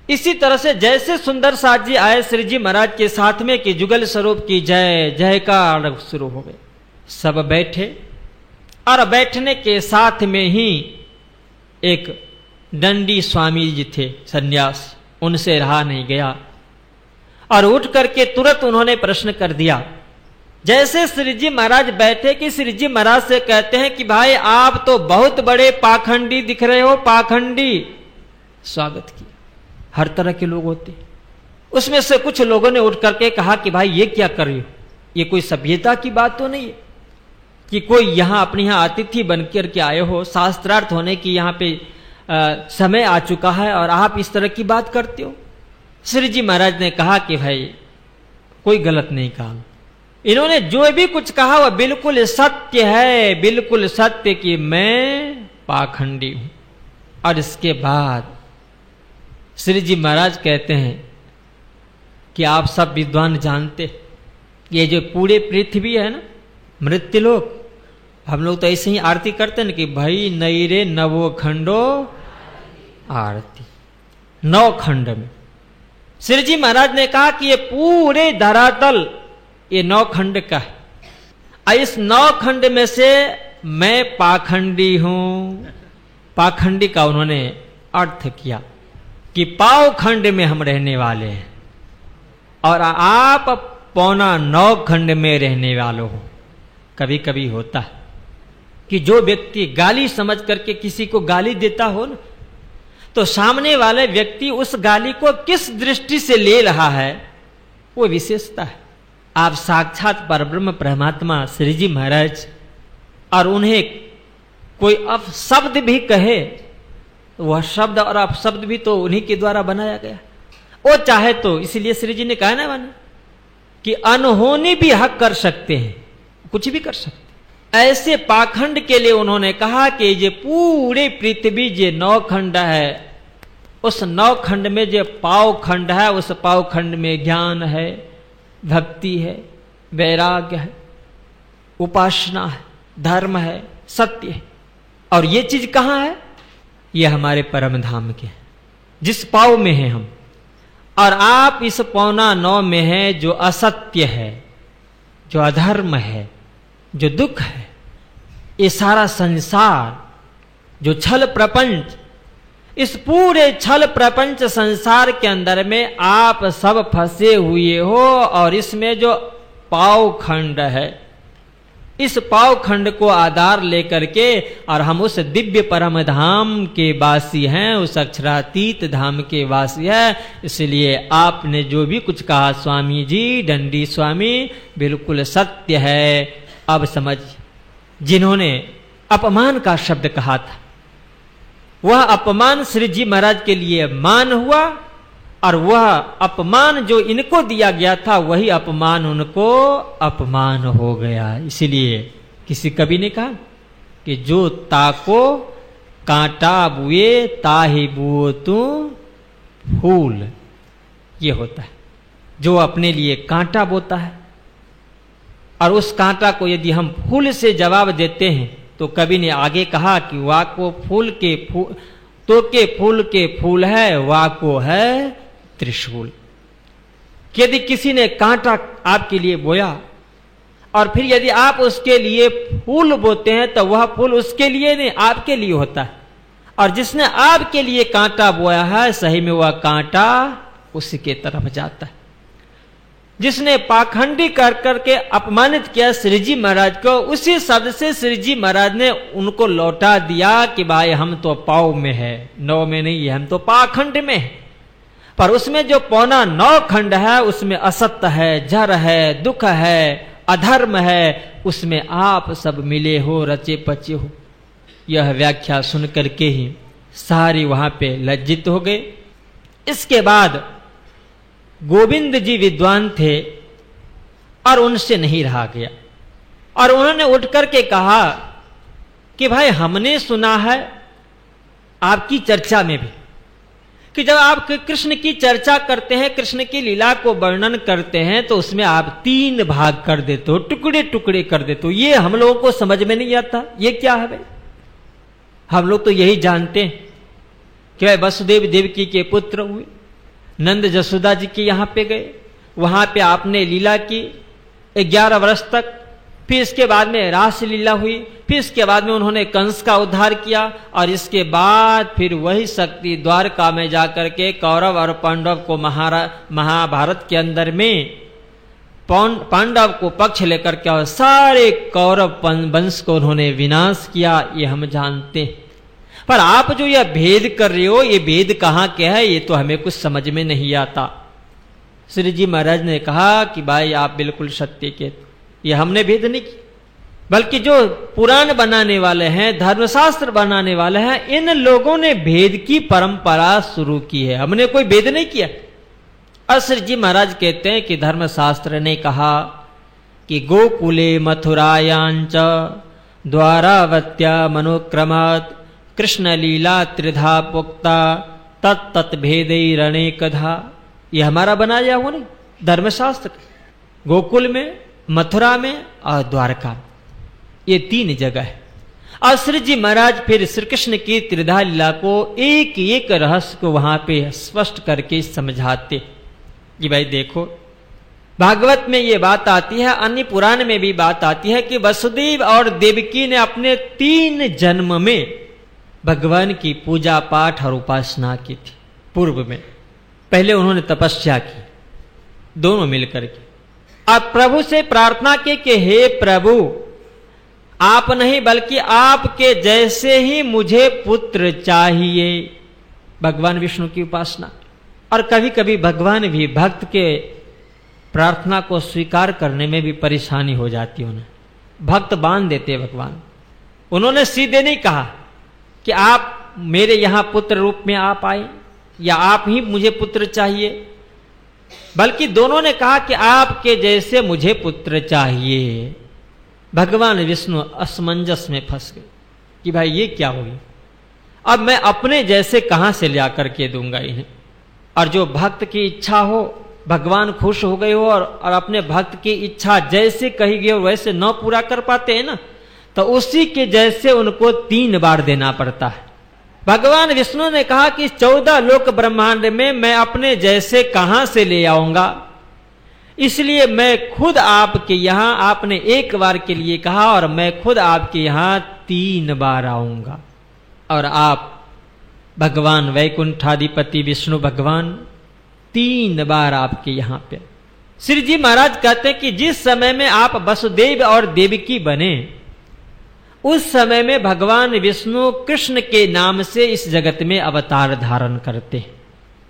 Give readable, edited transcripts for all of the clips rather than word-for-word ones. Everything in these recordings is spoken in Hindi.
इसी तरह से जैसे सुंदर साथ जी आए श्री जी महाराज के साथ में कि जुगल स्वरूप की जय जयकार शुरू हो गए। सब बैठे और बैठने के साथ में ही एक दंडी स्वामी जी थे सन्यास, उनसे रहा नहीं गया और उठ करके तुरंत उन्होंने प्रश्न कर दिया। जैसे श्री जी महाराज बैठे कि श्री जी महाराज से कहते हैं कि भाई आप तो बहुत बड़े पाखंडी दिख रहे हो, पाखंडी। स्वागत किया। हर तरह के लोग होते, उसमें से कुछ लोगों ने उठ करके कहा कि भाई ये क्या कर रहे हो, ये कोई सभ्यता की बात तो नहीं है कि कोई यहां अपने यहां अतिथि बनकर के आए हो, शास्त्रार्थ होने की यहां पे समय आ चुका है और आप इस तरह की बात करते हो। श्री जी महाराज ने कहा कि भाई कोई गलत नहीं कहा, इन्होंने जो भी कुछ कहा वह बिल्कुल सत्य है, बिल्कुल सत्य कि मैं पाखंडी हूं। और इसके बाद श्री जी महाराज कहते हैं कि आप सब विद्वान जानते, ये जो पूरे पृथ्वी है ना मृत्युलोक, हम लोग तो ऐसे ही आरती करते हैं कि भाई नैरे नवो खंडो आरती, 9 खंड में श्री जी महाराज ने कहा कि ये पूरे धरातल ये 9 खंड का है। इस 9 खंड में से मैं पाखंडी हूं। पाखंडी का उन्होंने अर्थ किया कि पाव खंड में हम रहने वाले हैं और आप 9.25 खंड में रहने वाले हो। कभी कभी होता है कि जो व्यक्ति गाली समझ करके किसी को गाली देता हो ना, तो सामने वाले व्यक्ति उस गाली को किस दृष्टि से ले रहा है वो विशेषता है। आप साक्षात परब्रह्म परमात्मा श्री जी महाराज और उन्हें कोई अपशब्द भी कहे, वह शब्द और अपशब्द भी तो उन्हीं के द्वारा बनाया गया। वो चाहे तो इसलिए श्री जी ने कहा ना माने कि अनहोनी भी हक कर सकते हैं, कुछ भी कर सकते। ऐसे पाखंड के लिए उन्होंने कहा कि ये पूरे पृथ्वी जो 9 खंड है, उस 9 खंड में जो पाव खंड है, उस पाव खंड में ज्ञान है, भक्ति है, वैराग्य है, उपासना है, धर्म है, सत्य है। और ये चीज कहां है? ये हमारे परम धाम के, जिस पाव में है हम। और आप इस 9.25 में है जो असत्य है, जो अधर्म है, जो दुख है, ये सारा संसार जो छल प्रपंच, इस पूरे छल प्रपंच संसार के अंदर में आप सब फंसे हुए हो। और इसमें जो पाव खंड है, इस पाव खंड को आधार लेकर के, और हम उस दिव्य परम धाम के वासी हैं, उस अक्षरातीत धाम के वासी हैं। इसलिए आपने जो भी कुछ कहा स्वामी जी, दंडी स्वामी, बिल्कुल सत्य है। अब समझ, जिन्होंने अपमान का शब्द कहा था, वह अपमान श्री जी महाराज के लिए मान हुआ, और वह अपमान जो इनको दिया गया था वही अपमान उनको अपमान हो गया। इसलिए किसी कवि ने कहा कि जो ताको कांटा बुए ताही बुओ तू फूल, ये होता है जो अपने लिए कांटा बोता है, और उस कांटा को यदि हम फूल से जवाब देते हैं तो कवि ने आगे कहा कि वाको फूल के फूल तो के फूल के फूल है, वाको है त्रिशूल। यदि किसी ने कांटा आपके लिए बोया और फिर यदि आप उसके लिए फूल बोते हैं तो वह फूल उसके लिए नहीं, आपके लिए होता है। और जिसने आपके लिए कांटा बोया है, सही में वह कांटा उसके तरफ जाता है। जिसने पाखंडी कर करके अपमानित किया श्री जी महाराज को, उसी शब्द से श्री जी महाराज ने उनको लौटा दिया कि भाई हम तो पाव में है, 9 में नहीं है, हम तो पाखंड में है। पर उसमें जो 9.25 खंड है, उसमें असत्य है, जर है, दुख है, अधर्म है, उसमें आप सब मिले हो, रचे पचे हो। यह व्याख्या सुन करके ही सारी वहां पे लज्जित हो गए। इसके बाद गोविंद जी विद्वान थे और उनसे नहीं रहा गया, और उन्होंने उठ करके कहा कि भाई हमने सुना है आपकी चर्चा में भी कि जब आप कृष्ण की चर्चा करते हैं, कृष्ण की लीला को वर्णन करते हैं, तो उसमें आप 3 भाग कर देते हो, टुकड़े टुकड़े कर देते हो। ये हम लोगों को समझ में नहीं आता, ये क्या है भाई? हम लोग तो यही जानते हैं कि भाई वसुदेव देवकी के पुत्र हुए, नंद जसोदा जी के यहाँ पे गए, वहां पे आपने लीला की 11 वर्ष तक। फिर इसके बाद में रास लीला हुई, फिर इसके बाद में उन्होंने कंस का उद्धार किया, और इसके बाद फिर वही शक्ति द्वारका में जाकर के कौरव और पांडव को महाभारत के अंदर में पांडव को पक्ष लेकर के और सारे कौरव वंश को उन्होंने विनाश किया, ये हम जानते हैं। पर आप जो यह भेद कर रहे हो, ये भेद कहाँ के है, ये तो हमें कुछ समझ में नहीं आता। श्री जी महाराज ने कहा कि भाई आप बिल्कुल सत्य के, ये हमने भेद नहीं किया, बल्कि जो पुराण बनाने वाले हैं, धर्मशास्त्र बनाने वाले हैं, इन लोगों ने भेद की परंपरा शुरू की है, हमने कोई भेद नहीं किया। और श्री जी महाराज कहते हैं कि धर्मशास्त्र ने कहा कि गोकुले मथुरायांच द्वारावत्या मनोक्रमात् कृष्ण लीला त्रिधा पुक्ता तत्त भेदैरणेकधा। ये हमारा बनाया हुआ नहीं, धर्मशास्त्र। गोकुल में, मथुरा में और द्वारका में, ये 3 जगह है। और श्री जी महाराज फिर श्री कृष्ण की त्रिधा लीला को एक एक रहस्य को वहां पे स्पष्ट करके समझाते कि भाई देखो, भागवत में ये बात आती है, अन्य पुराण में भी बात आती है कि वसुदेव और देवकी ने अपने 3 जन्म में भगवान की पूजा पाठ और उपासना की थी। पूर्व में पहले उन्होंने तपस्या की, दोनों मिलकर के, और प्रभु से प्रार्थना की कि हे प्रभु, आप नहीं बल्कि आपके जैसे ही मुझे पुत्र चाहिए। भगवान विष्णु की उपासना। और कभी कभी भगवान भी भक्त के प्रार्थना को स्वीकार करने में भी परेशानी हो जाती है, उन्हें भक्त बांध देते भगवान। उन्होंने सीधे नहीं कहा कि आप मेरे यहां पुत्र रूप में आप आए या आप ही मुझे पुत्र चाहिए, बल्कि दोनों ने कहा कि आपके जैसे मुझे पुत्र चाहिए। भगवान विष्णु असमंजस में फंस गए कि भाई ये क्या हो गया, अब मैं अपने जैसे कहां से ला करके दूंगा इन्हें। और जो भक्त की इच्छा हो, भगवान खुश हो गए हो और अपने भक्त की इच्छा जैसे कही गई हो वैसे न पूरा कर पाते हैं ना, तो उसी के जैसे उनको 3 बार देना पड़ता है। भगवान विष्णु ने कहा कि 14 लोक ब्रह्मांड में मैं अपने जैसे कहां से ले आऊंगा, इसलिए मैं खुद आपके यहां, आपने 1 बार के लिए कहा और मैं खुद आपके यहां 3 बार आऊंगा। और आप भगवान वैकुंठाधिपति विष्णु भगवान 3 बार आपके यहां पे। श्री जी महाराज कहते हैं कि जिस समय में आप वसुदेव और देवकी बने, उस समय में भगवान विष्णु कृष्ण के नाम से इस जगत में अवतार धारण करते हैं,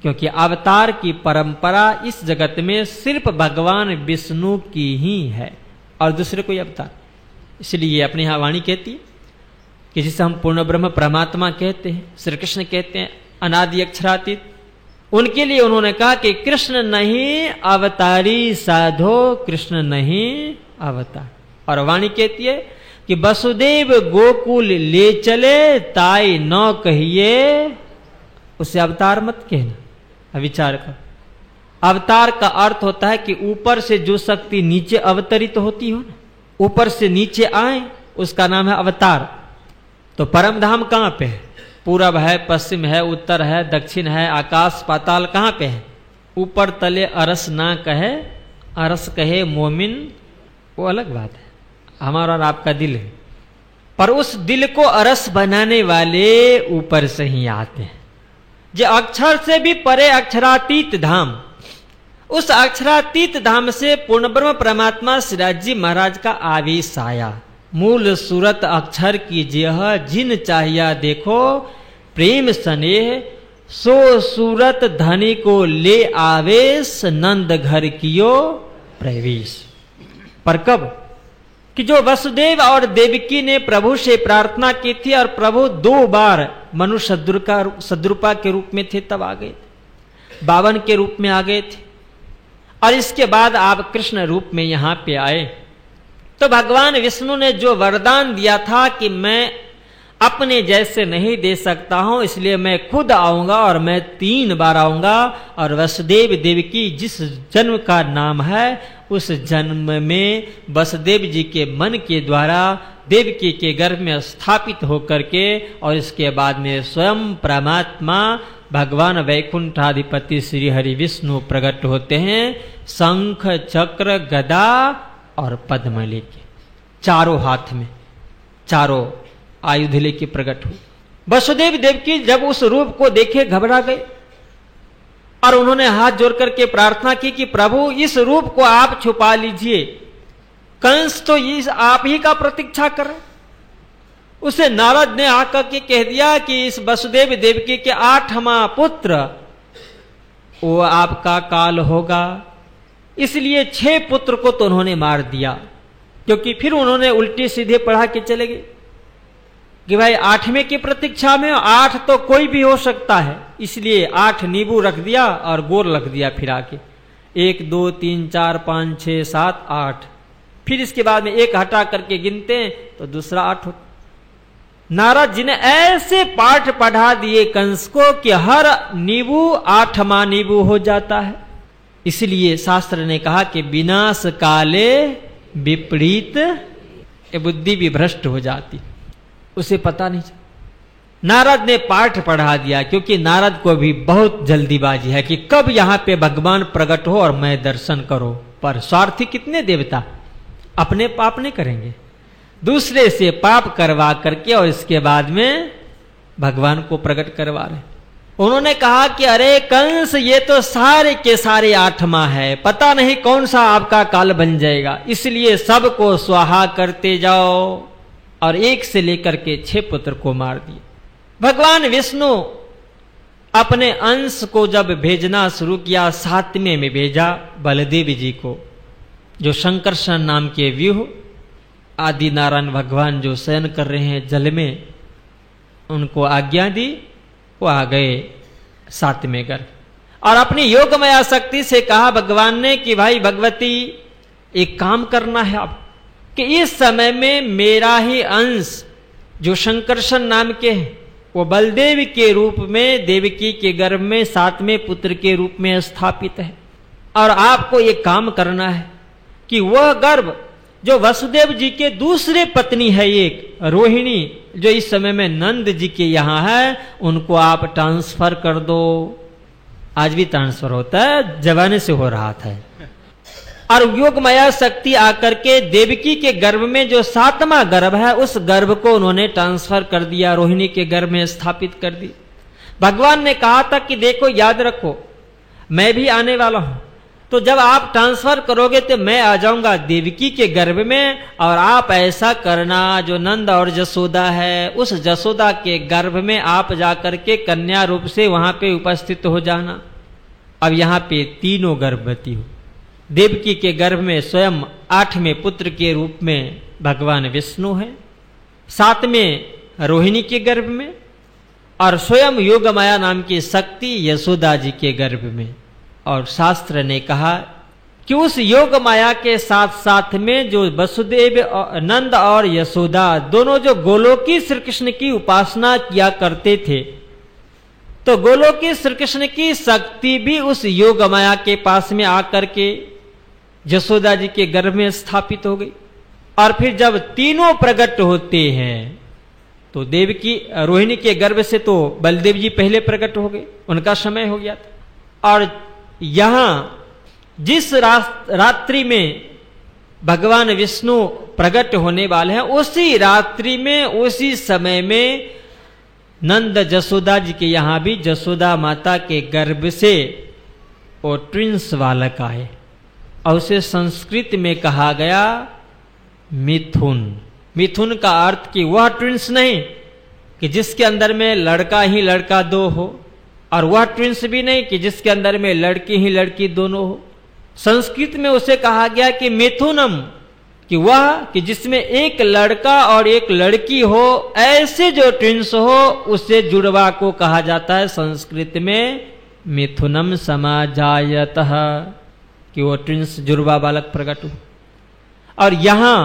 क्योंकि अवतार की परंपरा इस जगत में सिर्फ भगवान विष्णु की ही है और दूसरे कोई अवतार। इसलिए अपने यहां वाणी कहती है कि जिसे हम पूर्ण ब्रह्म परमात्मा कहते हैं, श्री कृष्ण कहते हैं अनादि अक्षरातीत, उनके लिए उन्होंने कहा कि कृष्ण नहीं अवतारी साधो, कृष्ण नहीं अवतार। और वाणी कहती है कि वसुदेव गोकुल ले चले ताई न कहिए, उसे अवतार मत कहना। विचार कर, अवतार का अर्थ होता है कि ऊपर से जो शक्ति नीचे अवतरित होती हो ना, ऊपर से नीचे आए, उसका नाम है अवतार। तो परम धाम कहां पे है? पूरब है, पश्चिम है, उत्तर है, दक्षिण है, आकाश पाताल कहां पे है? ऊपर तले अरस ना कहे, अरस कहे मोमिन, वो अलग बात है। हमारा और आपका दिल है, पर उस दिल को अरस बनाने वाले ऊपर से ही आते हैं। जो अक्षर से भी परे अक्षरातीत धाम, उस अक्षरातीत धाम से पूर्ण ब्रह्म परमात्मा श्रीराज जी महाराज का आवेश आया। मूल सूरत अक्षर की जेह जिन चाहिया देखो, प्रेम स्नेह सो सूरत धनी को ले आवेश, नंद घर कियो प्रवेश। पर कब? कि जो वसुदेव और देवकी ने प्रभु से प्रार्थना की थी और प्रभु 2 बार मनुष्य सद्रूपा के रूप में थे, तब आ गए थे, 52 के रूप में आ गए थे। और इसके बाद आप कृष्ण रूप में यहां पे आए। तो भगवान विष्णु ने जो वरदान दिया था कि मैं अपने जैसे नहीं दे सकता हूं, इसलिए मैं खुद आऊंगा और मैं 3 बार आऊंगा। और वसुदेव देवकी जिस जन्म का नाम है, उस जन्म में वसुदेव जी के मन के द्वारा देवकी के गर्भ में स्थापित होकर के, और इसके बाद में स्वयं परमात्मा भगवान वैकुंठाधिपति श्री हरि विष्णु प्रकट होते हैं शंख चक्र गदा और पद्म लेके, चारों हाथ में चारों आयुध लेके प्रकट हुए। वसुदेव देवकी जब उस रूप को देखे घबरा गए और उन्होंने हाथ जोड़ करके प्रार्थना की कि प्रभु इस रूप को आप छुपा लीजिए, कंस तो इस आप ही का प्रतीक्षा कर रहे। उसे नारद ने आकर के कह दिया कि इस वसुदेव देवकी के 8वां पुत्र वो आपका काल होगा, इसलिए 6 पुत्र को तो उन्होंने मार दिया। क्योंकि फिर उन्होंने उल्टे सीधे पढ़ा के चले गए कि भाई 8वें की प्रतीक्षा में 8 तो कोई भी हो सकता है, इसलिए 8 नींबू रख दिया और गोल रख दिया फिर आके 1 2 3 4 5 6 7 8, फिर इसके बाद में 1 हटा करके गिनते हैं तो दूसरा 8 होता। नारद जी ने ऐसे पाठ पढ़ा दिए कंस को कि हर नींबू 8वां नींबू हो जाता है। इसलिए शास्त्र ने कहा कि विनाश काले विपरीत, बुद्धि भी भ्रष्ट हो जाती, उसे पता नहीं। नारद ने पाठ पढ़ा दिया क्योंकि नारद को भी बहुत जल्दीबाजी है कि कब यहां पे भगवान प्रकट हो और मैं दर्शन करो। पर स्वार्थी कितने देवता अपने पाप नहीं करेंगे, दूसरे से पाप करवा करके और इसके बाद में भगवान को प्रकट करवा रहे। उन्होंने कहा कि अरे कंस, ये तो सारे के सारे 8वां है, पता नहीं कौन सा आपका काल बन जाएगा, इसलिए सबको स्वाहा करते जाओ। और 1 से लेकर के 6 पुत्र को मार दिए। भगवान विष्णु अपने अंश को जब भेजना शुरू किया, 7वें में भेजा बलदेव जी को, जो शंकरसन नाम के व्यूह आदि नारायण भगवान जो शयन कर रहे हैं जल में, उनको आज्ञा दी, वो आ गए 7वें गर्भ। और अपनी योगमया शक्ति से कहा भगवान ने कि भाई भगवती एक काम करना है आप, कि इस समय में मेरा ही अंश जो शंकरसन नाम के हैं वो बलदेव के रूप में देवकी के गर्भ में 7वें पुत्र के रूप में स्थापित है। और आपको ये काम करना है कि वह गर्भ जो वसुदेव जी के दूसरे पत्नी है एक रोहिणी, जो इस समय में नंद जी के यहां है, उनको आप ट्रांसफर कर दो। आज भी ट्रांसफर होता है, जमाने से हो रहा था। और योगमाया शक्ति आकर के देवकी के गर्भ में जो 7वां गर्भ है उस गर्भ को उन्होंने ट्रांसफर कर दिया, रोहिणी के गर्भ में स्थापित कर दी। भगवान ने कहा था कि देखो याद रखो मैं भी आने वाला हूं, तो जब आप ट्रांसफर करोगे तो मैं आ जाऊंगा देवकी के गर्भ में, और आप ऐसा करना जो नंद और जसोदा है उस जसोदा के गर्भ में आप जाकर के कन्या रूप से वहां पे उपस्थित हो जाना। अब यहां पे तीनों गर्भवती हो, देवकी के गर्भ में स्वयं 8वें पुत्र के रूप में भगवान विष्णु है, 7वें रोहिणी के गर्भ में, और स्वयं योगमाया नाम की शक्ति यशोदा जी के गर्भ में। और शास्त्र ने कहा कि उस योग माया के साथ साथ में जो वसुदेव नंद और यशोदा दोनों जो गोलोकी श्री कृष्ण की उपासना किया करते थे, तो गोलोकी श्री कृष्ण की शक्ति भी उस योग माया के पास में आकर के यशोदा जी के गर्भ में स्थापित हो गई। और फिर जब तीनों प्रकट होते हैं तो देवकी रोहिणी के गर्भ से तो बलदेव जी पहले प्रकट हो गए, उनका समय हो गया था। और यहां जिस रात्रि में भगवान विष्णु प्रकट होने वाले हैं उसी रात्रि में उसी समय में नंद जसोदा जी के यहां भी जसोदा माता के गर्भ से वो ट्विंस बालक आए, और उसे संस्कृत में कहा गया मिथुन। मिथुन का अर्थ कि वह ट्विंस नहीं कि जिसके अंदर में लड़का ही लड़का दो हो, और वह ट्विंस भी नहीं कि जिसके अंदर में लड़की ही लड़की दोनों हो। संस्कृत में उसे कहा गया कि मिथुनम, कि वह कि जिसमें एक लड़का और एक लड़की हो, ऐसे जो ट्विंस हो उसे जुड़वा को कहा जाता है संस्कृत में मिथुनम समाजायतः, कि वो ट्विंस जुड़वा बालक प्रकट हो। और यहां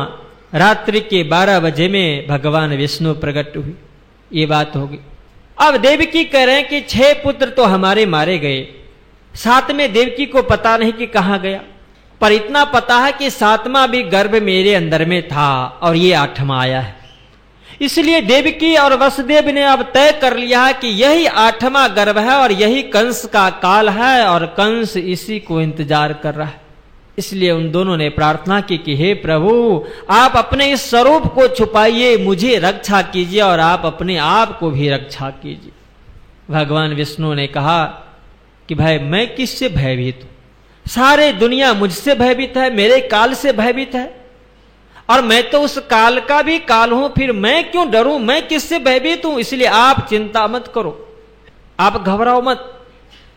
रात्रि के 12 बजे में भगवान विष्णु प्रकट हुई, ये बात होगी। अब देवकी कह रहे हैं कि 6 पुत्र तो हमारे मारे गए, 7वें देवकी को पता नहीं कि कहां गया, पर इतना पता है कि 7वां भी गर्भ मेरे अंदर में था और ये 8वां आया है। इसलिए देवकी और वसुदेव ने अब तय कर लिया कि यही 8वां गर्भ है और यही कंस का काल है और कंस इसी को इंतजार कर रहा है। इसलिए उन दोनों ने प्रार्थना की कि हे प्रभु, आप अपने इस स्वरूप को छुपाइए, मुझे रक्षा कीजिए और आप अपने आप को भी रक्षा कीजिए। भगवान विष्णु ने कहा कि भाई मैं किससे भयभीत हूं, सारे दुनिया मुझसे भयभीत है, मेरे काल से भयभीत है और मैं तो उस काल का भी काल हूं, फिर मैं क्यों डरूं, मैं किससे भयभीत हूं। इसलिए आप चिंता मत करो, आप घबराओ मत।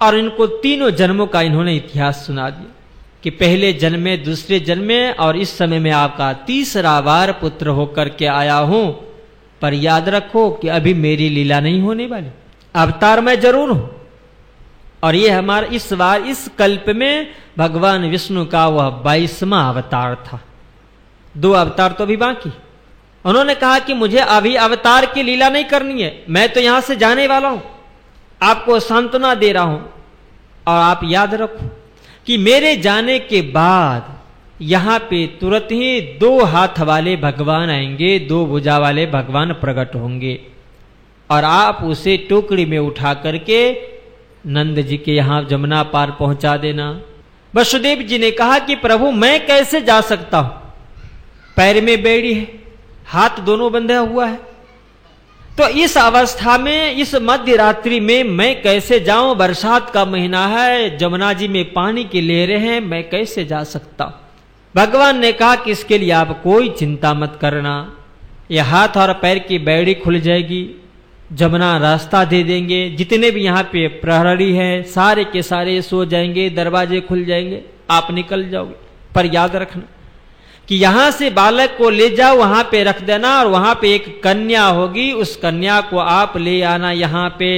और इनको तीनों जन्मों का इन्होंने इतिहास सुना दिया कि पहले जन्म में, दूसरे जन्म में और इस समय में आपका तीसरा बार पुत्र होकर के आया हूं, पर याद रखो कि अभी मेरी लीला नहीं होने वाली, अवतार मैं जरूर हूं। और ये हमारा इस बार इस कल्प में भगवान विष्णु का वह 22वां अवतार था, 2 अवतार तो अभी बाकी। उन्होंने कहा कि मुझे अभी अवतार की लीला नहीं करनी है, मैं तो यहां से जाने वाला हूं, आपको सांत्वना दे रहा हूं। और आप याद रखो कि मेरे जाने के बाद यहां पे तुरंत ही 2 हाथ वाले भगवान आएंगे, 2 भुजा वाले भगवान प्रकट होंगे और आप उसे टोकरी में उठा करके नंद जी के यहां जमुना पार पहुंचा देना। वसुदेव जी ने कहा कि प्रभु मैं कैसे जा सकता हूं, पैर में बेड़ी है, हाथ दोनों बंधा हुआ है, तो इस अवस्था में इस मध्य रात्रि में मैं कैसे जाऊं, बरसात का महीना है, जमुना जी में पानी की लहरें हैं, मैं कैसे जा सकता हूं। भगवान ने कहा कि इसके लिए आप कोई चिंता मत करना, यह हाथ और पैर की बेड़ी खुल जाएगी, जमुना रास्ता दे देंगे, जितने भी यहाँ पे प्रहरी हैं सारे के सारे सो जाएंगे, दरवाजे खुल जाएंगे, आप निकल जाओगे। पर याद रखना कि यहां से बालक को ले जाओ, वहां पे रख देना और वहां पे एक कन्या होगी, उस कन्या को आप ले आना यहां पे।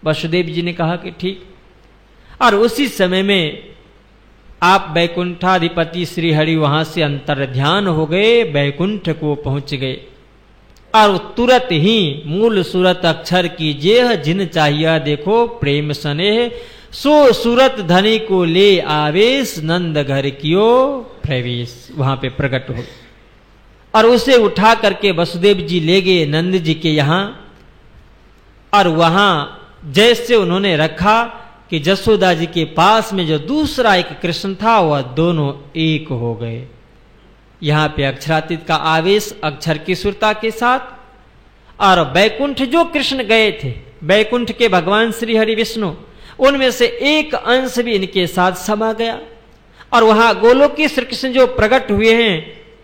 वसुदेव जी ने कहा कि ठीक। और उसी समय में आप बैकुंठाधिपति श्री हरि वहां से अंतर ध्यान हो गए, बैकुंठ को पहुंच गए और तुरंत ही मूल सूरत अक्षर की जेह जिन चाहिए देखो प्रेम स्नेह, सो सूरत धनी को ले आवेश, नंद घर कियो प्रवेश, वहां पे प्रकट हो और उसे उठा करके वसुदेव जी ले गए नंद जी के यहां। और वहां जैसे उन्होंने रखा कि जसोदा जी के पास में जो दूसरा एक कृष्ण था वह दोनों एक हो गए। यहां पे अक्षरातीत का आवेश अक्षर की सुरता के साथ। और बैकुंठ जो कृष्ण गए थे, बैकुंठ के भगवान श्री हरि विष्णु, उनमें से एक अंश भी इनके साथ समा गया। और वहां गोलोक की श्री कृष्ण जो प्रकट हुए हैं,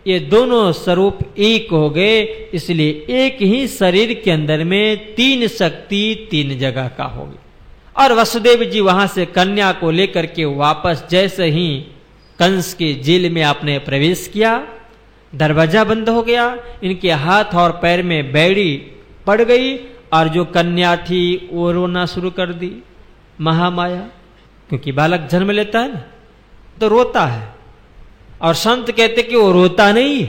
ये दोनों स्वरूप एक हो गए। इसलिए एक ही शरीर के अंदर में 3 शक्ति 3 जगह का हो गई। और वसुदेव जी वहां से कन्या को लेकर के वापस जैसे ही कंस के जेल में आपने प्रवेश किया, दरवाजा बंद हो गया, इनके हाथ और पैर में बेड़ी पड़ गई और जो कन्या थी वो रोना शुरू कर दी। महामाया, क्योंकि बालक जन्म लेता है ना तो रोता है, और संत कहते कि वो रोता नहीं,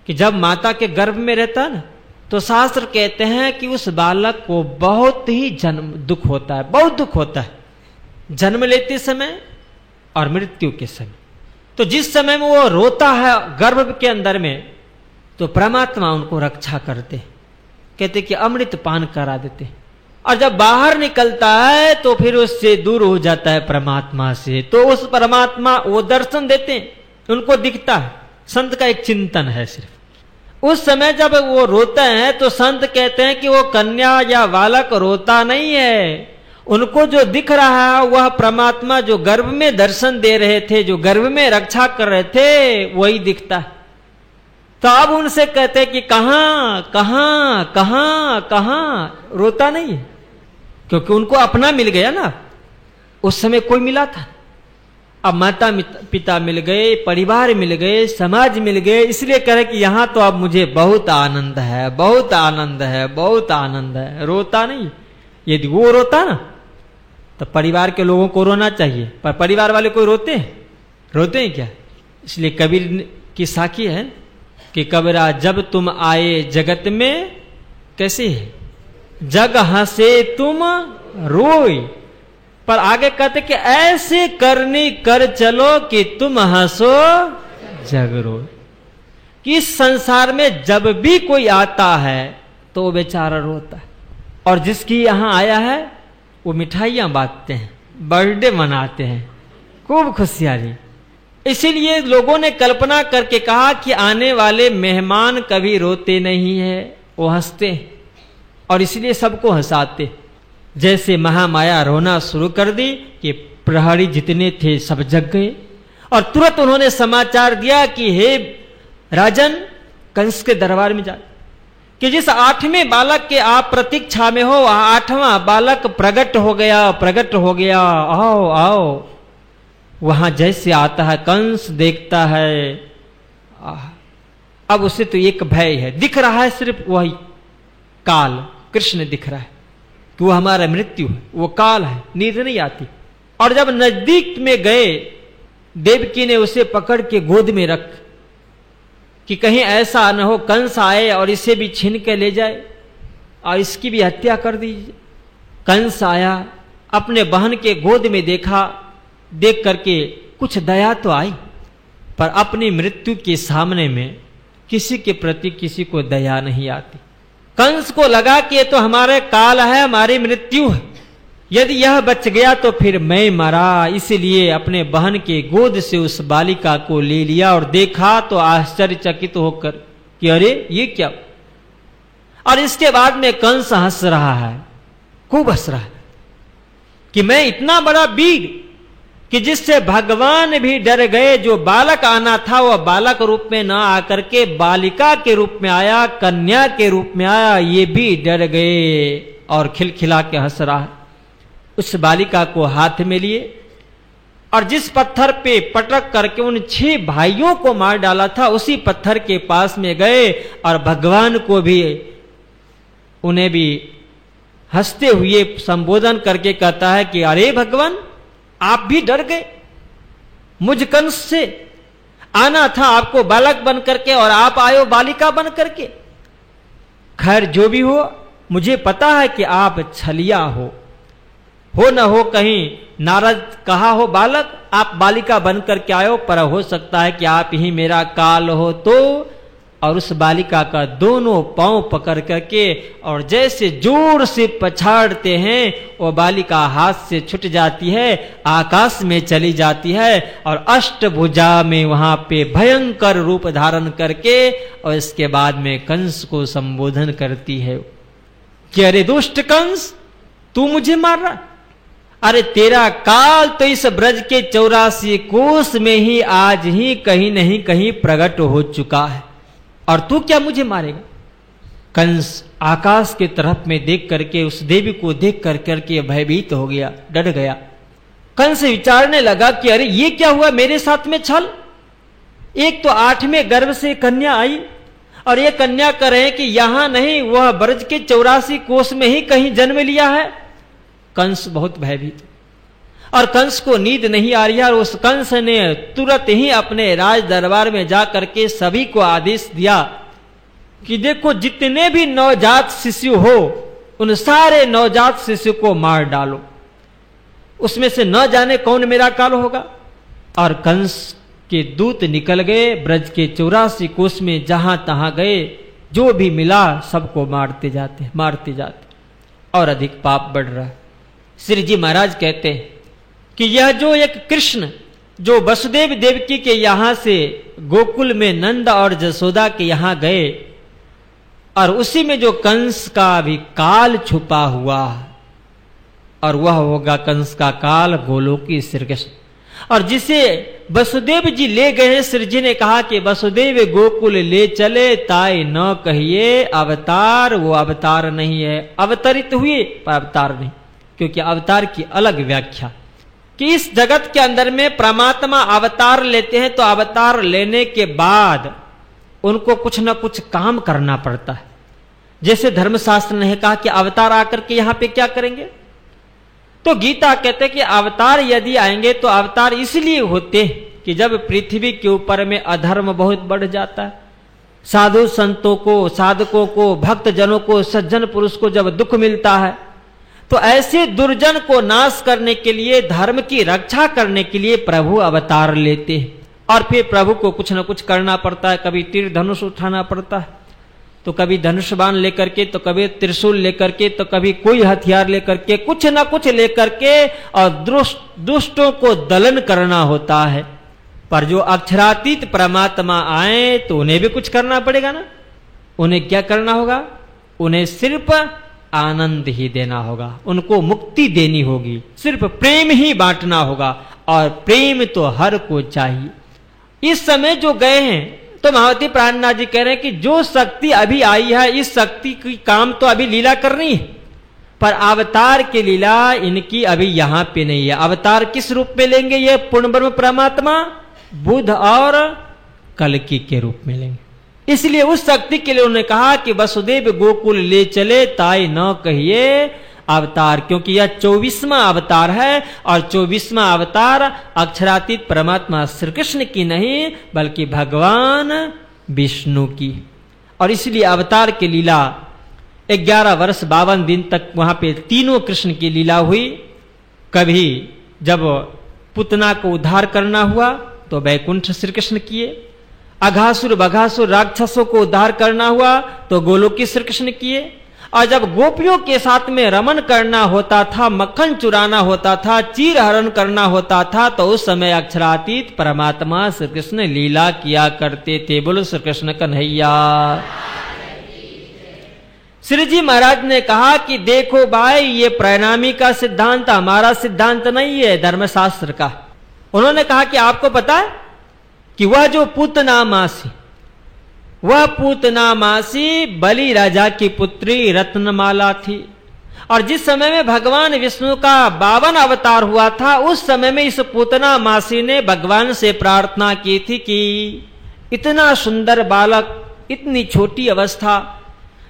कि जब माता के गर्भ में रहता है ना तो शास्त्र कहते हैं कि उस बालक को बहुत ही जन्म दुख होता है, बहुत दुख होता है, जन्म लेते समय और मृत्यु के समय। तो जिस समय में वो रोता है गर्भ के अंदर में, तो परमात्मा उनको रक्षा करते, कहते कि अमृत पान करा देते। और जब बाहर निकलता है तो फिर उससे दूर हो जाता है परमात्मा से, तो उस परमात्मा वो दर्शन देते हैं, उनको दिखता है। संत का एक चिंतन है सिर्फ। उस समय जब वो रोते हैं तो संत कहते हैं कि वो कन्या या बालक रोता नहीं है, उनको जो दिख रहा है वह परमात्मा जो गर्भ में दर्शन दे रहे थे, जो गर्भ में रक्षा कर रहे थे, वही दिखता है। तो अब उनसे कहते हैं कि कहां कहां कहां कहां, रोता नहीं है, क्योंकि उनको अपना मिल गया ना, उस समय कोई मिला था। अब माता पिता मिल गए, परिवार मिल गए, समाज मिल गए, इसलिए कह रहे कि यहां तो अब मुझे बहुत आनंद है, बहुत आनंद है, बहुत आनंद है, रोता नहीं। यदि वो रोता ना तो परिवार के लोगों को रोना चाहिए, पर परिवार वाले कोई रोते हैं क्या? इसलिए कबीर की साखी है कि कबीरा जब तुम आए जगत में, कैसे है, जग हंसे तुम रोई, पर आगे कहते कि ऐसे करनी कर चलो कि तुम हंसो जग रोए। कि इस संसार में जब भी कोई आता है तो वो बेचारा रोता है, और जिसकी यहां आया है वो मिठाइयां बांटते हैं, बर्थडे मनाते हैं, खूब खुशहाली। इसीलिए लोगों ने कल्पना करके कहा कि आने वाले मेहमान कभी रोते नहीं है, वो हंसते हैं, और इसलिए सबको हंसाते। जैसे महामाया रोना शुरू कर दी कि प्रहरी जितने थे सब जग गए, और तुरंत उन्होंने समाचार दिया कि हे राजन, कंस के दरबार में जा कि जिस 8वें बालक के आप प्रतीक्षा में हो, 8वां बालक प्रकट हो गया, आओ आओ। वहां जैसे आता है कंस देखता है, अब उसे तो एक भय है, दिख रहा है सिर्फ वही काल, कृष्ण दिख रहा है कि वो हमारा मृत्यु है, वो काल है, नींद नहीं आती। और जब नजदीक में गए, देवकी ने उसे पकड़ के गोद में रख कि कहीं ऐसा न हो कंस आए और इसे भी छीन के ले जाए और इसकी भी हत्या कर दीजिए। कंस आया, अपने बहन के गोद में देखा, देख करके कुछ दया तो आई, पर अपनी मृत्यु के सामने में किसी के प्रति किसी को दया नहीं आती। कंस को लगा कि ये तो हमारे काल है, हमारी मृत्यु है, यदि यह बच गया तो फिर मैं मरा। इसलिए अपने बहन के गोद से उस बालिका को ले लिया और देखा तो आश्चर्यचकित होकर कि अरे ये क्या। और इसके बाद में कंस हंस रहा है, खूब हंस रहा है कि मैं इतना बड़ा वीर कि जिससे भगवान भी डर गए। जो बालक आना था वह बालक रूप में ना आकर के बालिका के रूप में आया, कन्या के रूप में आया, ये भी डर गए और खिलखिला के हंस रहा है। उस बालिका को हाथ में लिए और जिस पत्थर पे पटक करके उन 6 भाइयों को मार डाला था, उसी पत्थर के पास में गए और भगवान को भी, उन्हें भी हंसते हुए संबोधन करके कहता है कि अरे भगवान, आप भी डर गए, मुझ कंस से आना था आपको बालक बन करके और आप आयो बालिका बन करके। खैर जो भी हो, मुझे पता है कि आप छलिया हो न हो कहीं नारद कहा हो बालक, आप बालिका बन करके आयो, पर हो सकता है कि आप ही मेरा काल हो तो। और उस बालिका का दोनों पांव पकड़ करके और जैसे जोर से पछाड़ते हैं, वो बालिका हाथ से छूट जाती है, आकाश में चली जाती है और अष्टभुजा में वहां पे भयंकर रूप धारण करके और इसके बाद में कंस को संबोधन करती है कि अरे दुष्ट कंस, तू मुझे मार रहा, अरे तेरा काल तो इस ब्रज के 84 कोस में ही आज ही कहीं नहीं कहीं प्रकट हो चुका है, और तू क्या मुझे मारेगा। कंस आकाश के तरफ में देख करके उस देवी को देख करके भयभीत हो गया, डर गया। कंस विचारने लगा कि अरे ये क्या हुआ मेरे साथ में छल। एक तो 8वें गर्भ से कन्या आई और ये कन्या कह रहे हैं कि यहां नहीं, वह ब्रज के 84 कोस में ही कहीं जन्म लिया है। कंस बहुत भयभीत, और कंस को नींद नहीं आ रही है। और उस कंस ने तुरंत ही अपने राज दरबार में जाकर के सभी को आदेश दिया कि देखो जितने भी नवजात शिशु हो, उन सारे नवजात शिशु को मार डालो, उसमें से न जाने कौन मेरा काल होगा। और कंस के दूत निकल गए, ब्रज के 84 कोस में जहां तहां गए, जो भी मिला सबको मारते जाते और अधिक पाप बढ़ रहा है। श्री जी महाराज कहते हैं कि यह जो एक कृष्ण जो वसुदेव देवकी के यहां से गोकुल में नंद और जसोदा के यहां गए, और उसी में जो कंस का भी काल छुपा हुआ, और वह होगा कंस का काल गोलोकी श्री कृष्ण, और जिसे वसुदेव जी ले गए हैं। श्री जी ने कहा कि वसुदेव गोकुल ले चले ताई न कहिए अवतार, वो अवतार नहीं है, अवतरित हुए पर अवतार नहीं, क्योंकि अवतार की अलग व्याख्या कि इस जगत के अंदर में परमात्मा अवतार लेते हैं तो अवतार लेने के बाद उनको कुछ ना कुछ काम करना पड़ता है। जैसे धर्मशास्त्र ने कहा कि अवतार आकर के यहां पे क्या करेंगे, तो गीता कहते हैं कि अवतार यदि आएंगे तो अवतार इसलिए होते कि जब पृथ्वी के ऊपर में अधर्म बहुत बढ़ जाता है, साधु संतों को, साधकों को, भक्त जनों को, सज्जन पुरुष को जब दुख मिलता है, तो ऐसे दुर्जन को नाश करने के लिए, धर्म की रक्षा करने के लिए प्रभु अवतार लेते हैं। और फिर प्रभु को कुछ न कुछ करना पड़ता है, कभी तीर धनुष उठाना पड़ता है, तो कभी धनुष बाण लेकर के, तो कभी त्रिशूल लेकर के, तो कभी कोई हथियार लेकर के, कुछ न कुछ लेकर के, और दुष्टों को दलन करना होता है। पर जो अक्षरातीत परमात्मा आए तो उन्हें भी कुछ करना पड़ेगा ना। उन्हें क्या करना होगा? उन्हें सिर्फ आनंद ही देना होगा, उनको मुक्ति देनी होगी, सिर्फ प्रेम ही बांटना होगा, और प्रेम तो हर को चाहिए। इस समय जो गए हैं, तो महावती प्राणनाथ जी कह रहे हैं कि जो शक्ति अभी आई है, इस शक्ति की काम तो अभी लीला करनी है, पर अवतार की लीला इनकी अभी यहां पे नहीं है। अवतार किस रूप में लेंगे? ये पूर्ण ब्रह्म परमात्मा बुध और कल्कि के रूप में लेंगे। इसलिए उस शक्ति के लिए उन्होंने कहा कि वसुदेव गोकुल ले चले ताई न कहिए अवतार, क्योंकि यह 24वां अवतार है, और 24वां अवतार अक्षरातीत परमात्मा श्री कृष्ण की नहीं बल्कि भगवान विष्णु की। और इसलिए अवतार की लीला 11 वर्ष 52 दिन तक वहां पे तीनों कृष्ण की लीला हुई। कभी जब पुतना को उद्धार करना हुआ तो वैकुंठ श्री कृष्ण किए, अघासुर बघासुर राक्षसों को उद्धार करना हुआ तो गोलोकी श्री कृष्ण किए, और जब गोपियों के साथ में रमन करना होता था, मक्खन चुराना होता था, चीर हरण करना होता था, तो उस समय अक्षरातीत परमात्मा श्री कृष्ण लीला किया करते थे। बोलो श्री कृष्ण कन्हैया। श्री जी महाराज ने कहा कि देखो भाई, ये प्रणामी का सिद्धांत हमारा सिद्धांत नहीं है, धर्मशास्त्र का। उन्होंने कहा कि आपको पता है कि वह जो पूतना मासी, वह पूतना मासी बलि राजा की पुत्री रत्नमाला थी, और जिस समय में भगवान विष्णु का 52 अवतार हुआ था, उस समय में इस पूतना मासी ने भगवान से प्रार्थना की थी कि इतना सुंदर बालक, इतनी छोटी अवस्था,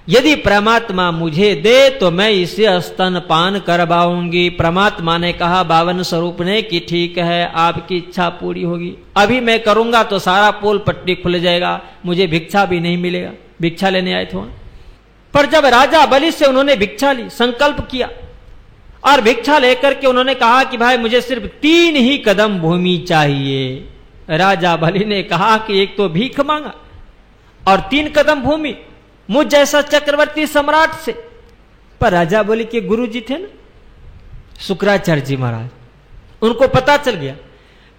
यदि परमात्मा मुझे दे तो मैं इसे स्तनपान करवाऊंगी। परमात्मा ने कहा 52 स्वरूप ने कि ठीक है, आपकी इच्छा पूरी होगी, अभी मैं करूंगा तो सारा पोल पट्टी खुल जाएगा, मुझे भिक्षा भी नहीं मिलेगा। भिक्षा लेने आए थे। पर जब राजा बलि से उन्होंने भिक्षा ली, संकल्प किया, और भिक्षा लेकर के उन्होंने कहा कि भाई मुझे सिर्फ 3 ही कदम भूमि चाहिए। राजा बलि ने कहा कि एक तो भीख मांगा और 3 कदम भूमि मुझ जैसा चक्रवर्ती सम्राट से। पर राजा बलि के गुरु जी थे ना शुक्राचार्य जी महाराज, उनको पता चल गया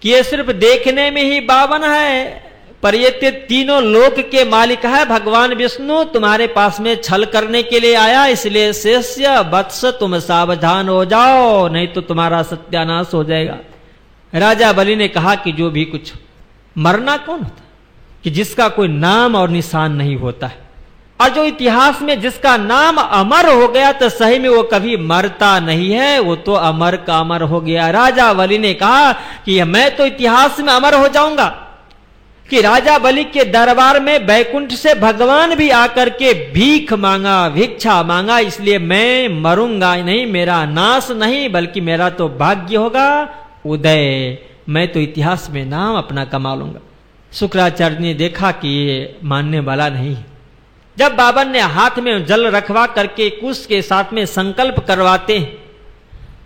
कि ये सिर्फ देखने में ही 52 है, पर ये तीनों लोक के मालिक है। भगवान विष्णु तुम्हारे पास में छल करने के लिए आया, इसलिए शिष्य वत्स तुम सावधान हो जाओ, नहीं तो तुम्हारा सत्यानाश हो जाएगा। राजा बलि ने कहा कि जो भी कुछ, मरना कौन होता कि जिसका कोई नाम और निशान नहीं होता है, और जो इतिहास में जिसका नाम अमर हो गया तो सही में वो कभी मरता नहीं है, वो तो अमर का अमर हो गया। राजा बलि ने कहा कि मैं तो इतिहास में अमर हो जाऊंगा, कि राजा बलि के दरबार में बैकुंठ से भगवान भी आकर के भीख मांगा, भिक्षा मांगा, इसलिए मैं मरूंगा नहीं, मेरा नाश नहीं बल्कि मेरा तो भाग्य होगा उदय, मैं तो इतिहास में नाम अपना कमा लूंगा। शुक्राचार्य ने देखा कि ये मानने वाला नहीं। जब बाबर ने हाथ में जल रखवा करके कुश के साथ में संकल्प करवाते हैं,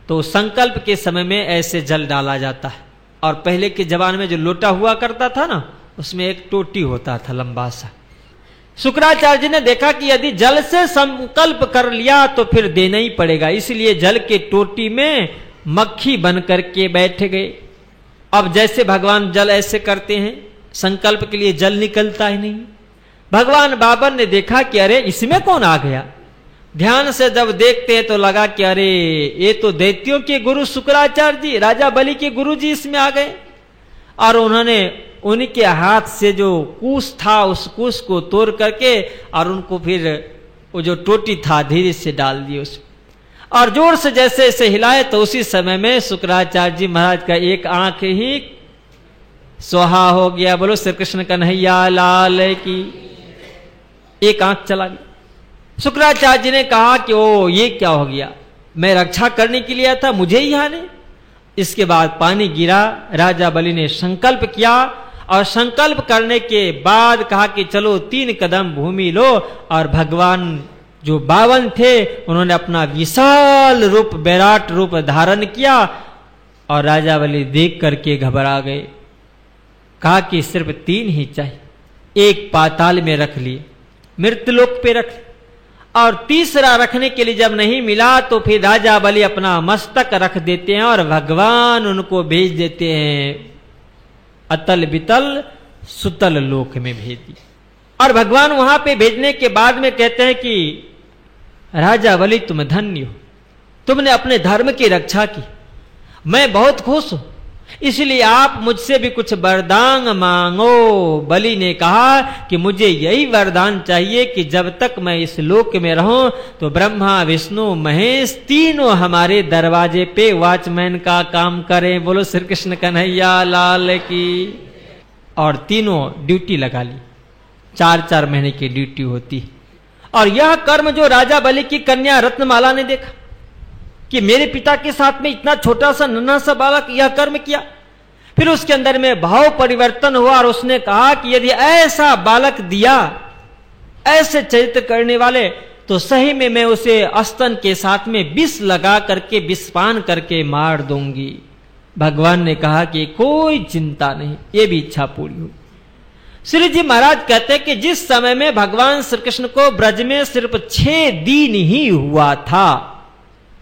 तो संकल्प के समय में ऐसे जल डाला जाता है, और पहले के जमाने में जो लोटा हुआ करता था ना, उसमें एक टोटी होता था लंबा सा। शुक्राचार्य जी ने देखा कि यदि जल से संकल्प कर लिया तो फिर देना ही पड़ेगा, इसलिए जल के टोटी में मक्खी बन करके बैठ गए। अब जैसे भगवान जल ऐसे करते हैं, संकल्प के लिए जल निकलता ही नहीं। भगवान बाबर ने देखा कि अरे इसमें कौन आ गया, ध्यान से जब देखते हैं तो लगा कि अरे ये तो दैत्यों के गुरु शुक्राचार्य जी, राजा बलि के गुरु जी इसमें आ गए, और उन्होंने उनके हाथ से जो कुश था उस कुश को तोड़ करके और उनको फिर वो जो टोटी था धीरे से डाल दिए उसमें, और जोर से जैसे ऐसे हिलाए तो उसी समय में शुक्राचार्य जी महाराज का एक आंख ही सोहा हो गया। बोलो श्री कृष्ण कन्हैया लाल की, एक आंख चला गया। शुक्राचार्य जी ने कहा कि ओ ये क्या हो गया, मैं रक्षा करने के लिए आया था, मुझे ही आने। इसके बाद पानी गिरा, राजा बलि ने संकल्प किया, और संकल्प करने के बाद कहा कि चलो 3 कदम भूमि लो, और भगवान जो 52 थे उन्होंने अपना विशाल रूप, विराट रूप धारण किया, और राजा बलि देख करके घबरा गए। कहा कि सिर्फ 3 ही चाहिए। एक पाताल में रख लिए, मृत्युलोक पे रख, और तीसरा रखने के लिए जब नहीं मिला तो फिर राजा बलि अपना मस्तक रख देते हैं और भगवान उनको भेज देते हैं अतल बितल सुतल लोक में भेज दी। और भगवान वहां पे भेजने के बाद में कहते हैं कि राजा बलि तुम धन्य हो, तुमने अपने धर्म की रक्षा की, मैं बहुत खुश हूं, इसलिए आप मुझसे भी कुछ वरदान मांगो। बलि ने कहा कि मुझे यही वरदान चाहिए कि जब तक मैं इस लोक में रहूं तो ब्रह्मा विष्णु महेश तीनों हमारे दरवाजे पे वॉचमैन का काम करें। बोलो श्री कृष्ण कन्हैया लाल की। और तीनों ड्यूटी लगा ली, 4-4 महीने की ड्यूटी होती। और यह कर्म जो राजा बलि की कन्या रत्नमाला ने देखा कि मेरे पिता के साथ में इतना छोटा सा नन्हा सा बालक यह कर्म किया, फिर उसके अंदर में भाव परिवर्तन हुआ और उसने कहा कि यदि ऐसा बालक दिया, ऐसे चरित्र करने वाले, तो सही में मैं उसे स्तन के साथ में विष लगा करके विषपान करके मार दूंगी। भगवान ने कहा कि कोई चिंता नहीं, ये भी इच्छा पूरी हुई। श्री जी महाराज कहते हैं कि जिस समय में भगवान श्री कृष्ण को ब्रज में सिर्फ 6 दिन ही हुआ था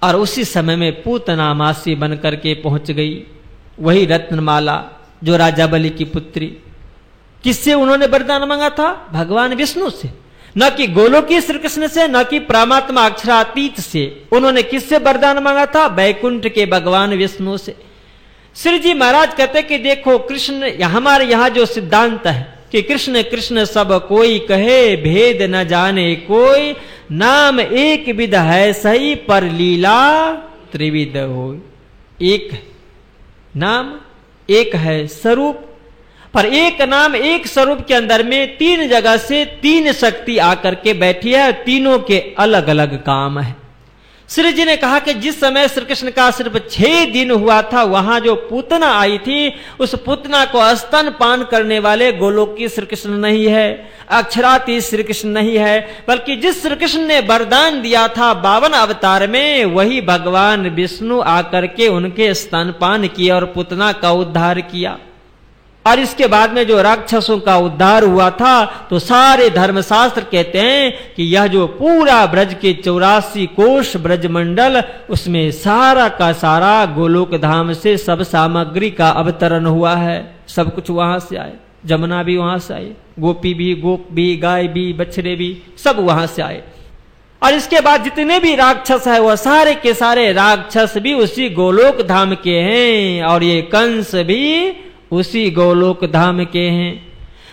और उसी समय में पूतना मासी बन करके पहुंच गई वही रत्नमाला जो राजा बलि की पुत्री। किससे उन्होंने वरदान मांगा था? भगवान विष्णु से, न कि गोलोकी श्री कृष्ण से, न कि परमात्मा अक्षरातीत से। उन्होंने किससे वरदान मांगा था? बैकुंठ के भगवान विष्णु से। श्री जी महाराज कहते कि देखो कृष्ण, हमारे यहां जो सिद्धांत है कि कृष्ण कृष्ण सब कोई कहे, भेद न जाने कोई, नाम एक विध है सही पर लीला त्रिविध हो। एक नाम, एक है स्वरूप, पर एक नाम एक स्वरूप के अंदर में 3 जगह से 3 शक्ति आकर के बैठी है, तीनों के अलग अलग काम है। श्री जी ने कहा कि जिस समय श्री कृष्ण का सिर्फ 6 दिन हुआ था, वहां जो पूतना आई थी, उस पूतना को स्तन पान करने वाले गोलोकी श्री कृष्ण नहीं है, अक्षरातीत श्री कृष्ण नहीं है, बल्कि जिस श्री कृष्ण ने वरदान दिया था 52 अवतार में, वही भगवान विष्णु आकर के उनके स्तनपान किए और पूतना का उद्धार किया। और इसके बाद में जो राक्षसों का उद्धार हुआ था, तो सारे धर्मशास्त्र कहते हैं कि यह जो पूरा ब्रज के 84 कोष ब्रज मंडल, उसमें सारा का सारा गोलोक धाम से सब सामग्री का अवतरण हुआ है। सब कुछ वहां से आए, जमुना भी वहां से आए, गोपी भी, गोप भी, गाय भी, बछड़े भी, सब वहां से आए। और इसके बाद जितने भी राक्षस है, वह सारे के सारे राक्षस भी उसी गोलोक धाम के हैं, और ये कंस भी उसी गोलोक धाम के हैं।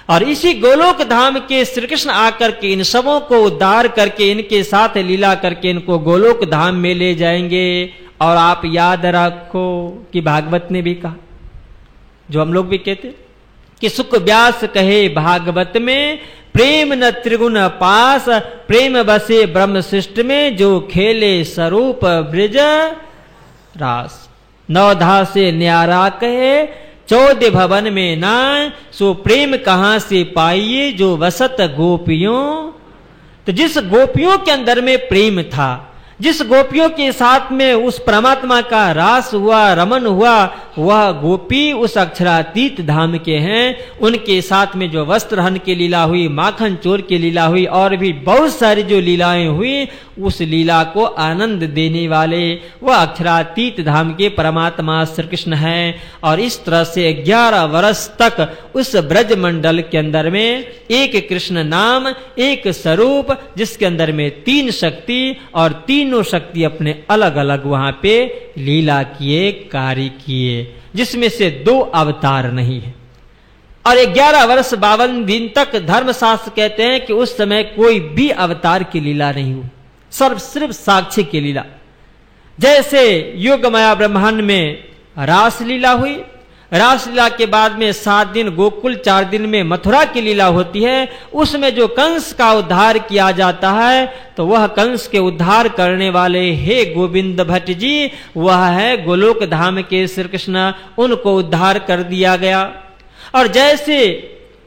और इसी गोलोक धाम के श्री कृष्ण आकर के इन सबों को उद्धार करके इनके साथ लीला करके इनको गोलोक धाम में ले जाएंगे। और आप याद रखो कि भागवत ने भी कहा, जो हम लोग भी कहते कि सुख व्यास कहे भागवत में, प्रेम न त्रिगुण पास, प्रेम बसे ब्रह्म सृष्ट में, जो खेले स्वरूप ब्रज रास। 9 धा से न्यारा कहे, 14 भवन में ना, सो प्रेम कहां से पाइए जो वसत गोपियों। तो जिस गोपियों के अंदर में प्रेम था, जिस गोपियों के साथ में उस परमात्मा का रास हुआ, रमन हुआ, वह गोपी उस अक्षरातीत धाम के हैं। उनके साथ में जो वस्त्र हरण की लीला हुई, माखन चोर की लीला हुई, और भी बहुत सारी जो लीलाएं हुई, उस लीला को आनंद देने वाले वह अक्षरातीत धाम के परमात्मा श्री कृष्ण हैं। और इस तरह से 11 वर्ष तक उस ब्रज मंडल के अंदर में एक कृष्ण नाम, एक स्वरूप, जिसके अंदर में 3 शक्ति, और तीनों शक्ति अपने अलग अलग वहां पे लीला किए, कार्य किए, जिसमें से 2 अवतार नहीं है। और 11 वर्ष 52 दिन तक धर्मशास्त्र कहते हैं कि उस समय कोई भी अवतार की लीला नहीं हुई, सिर्फ साक्षी की लीला। जैसे योगमाया ब्रह्मांड में रासलीला हुई, रासलीला के बाद में 7 दिन गोकुल, 4 दिन में मथुरा की लीला होती है। उसमें जो कंस का उद्धार किया जाता है, तो वह कंस के उद्धार करने वाले हे गोविंद भट्ट जी, वह है गोलोक धाम के श्री कृष्ण, उनको उद्धार कर दिया गया। और जैसे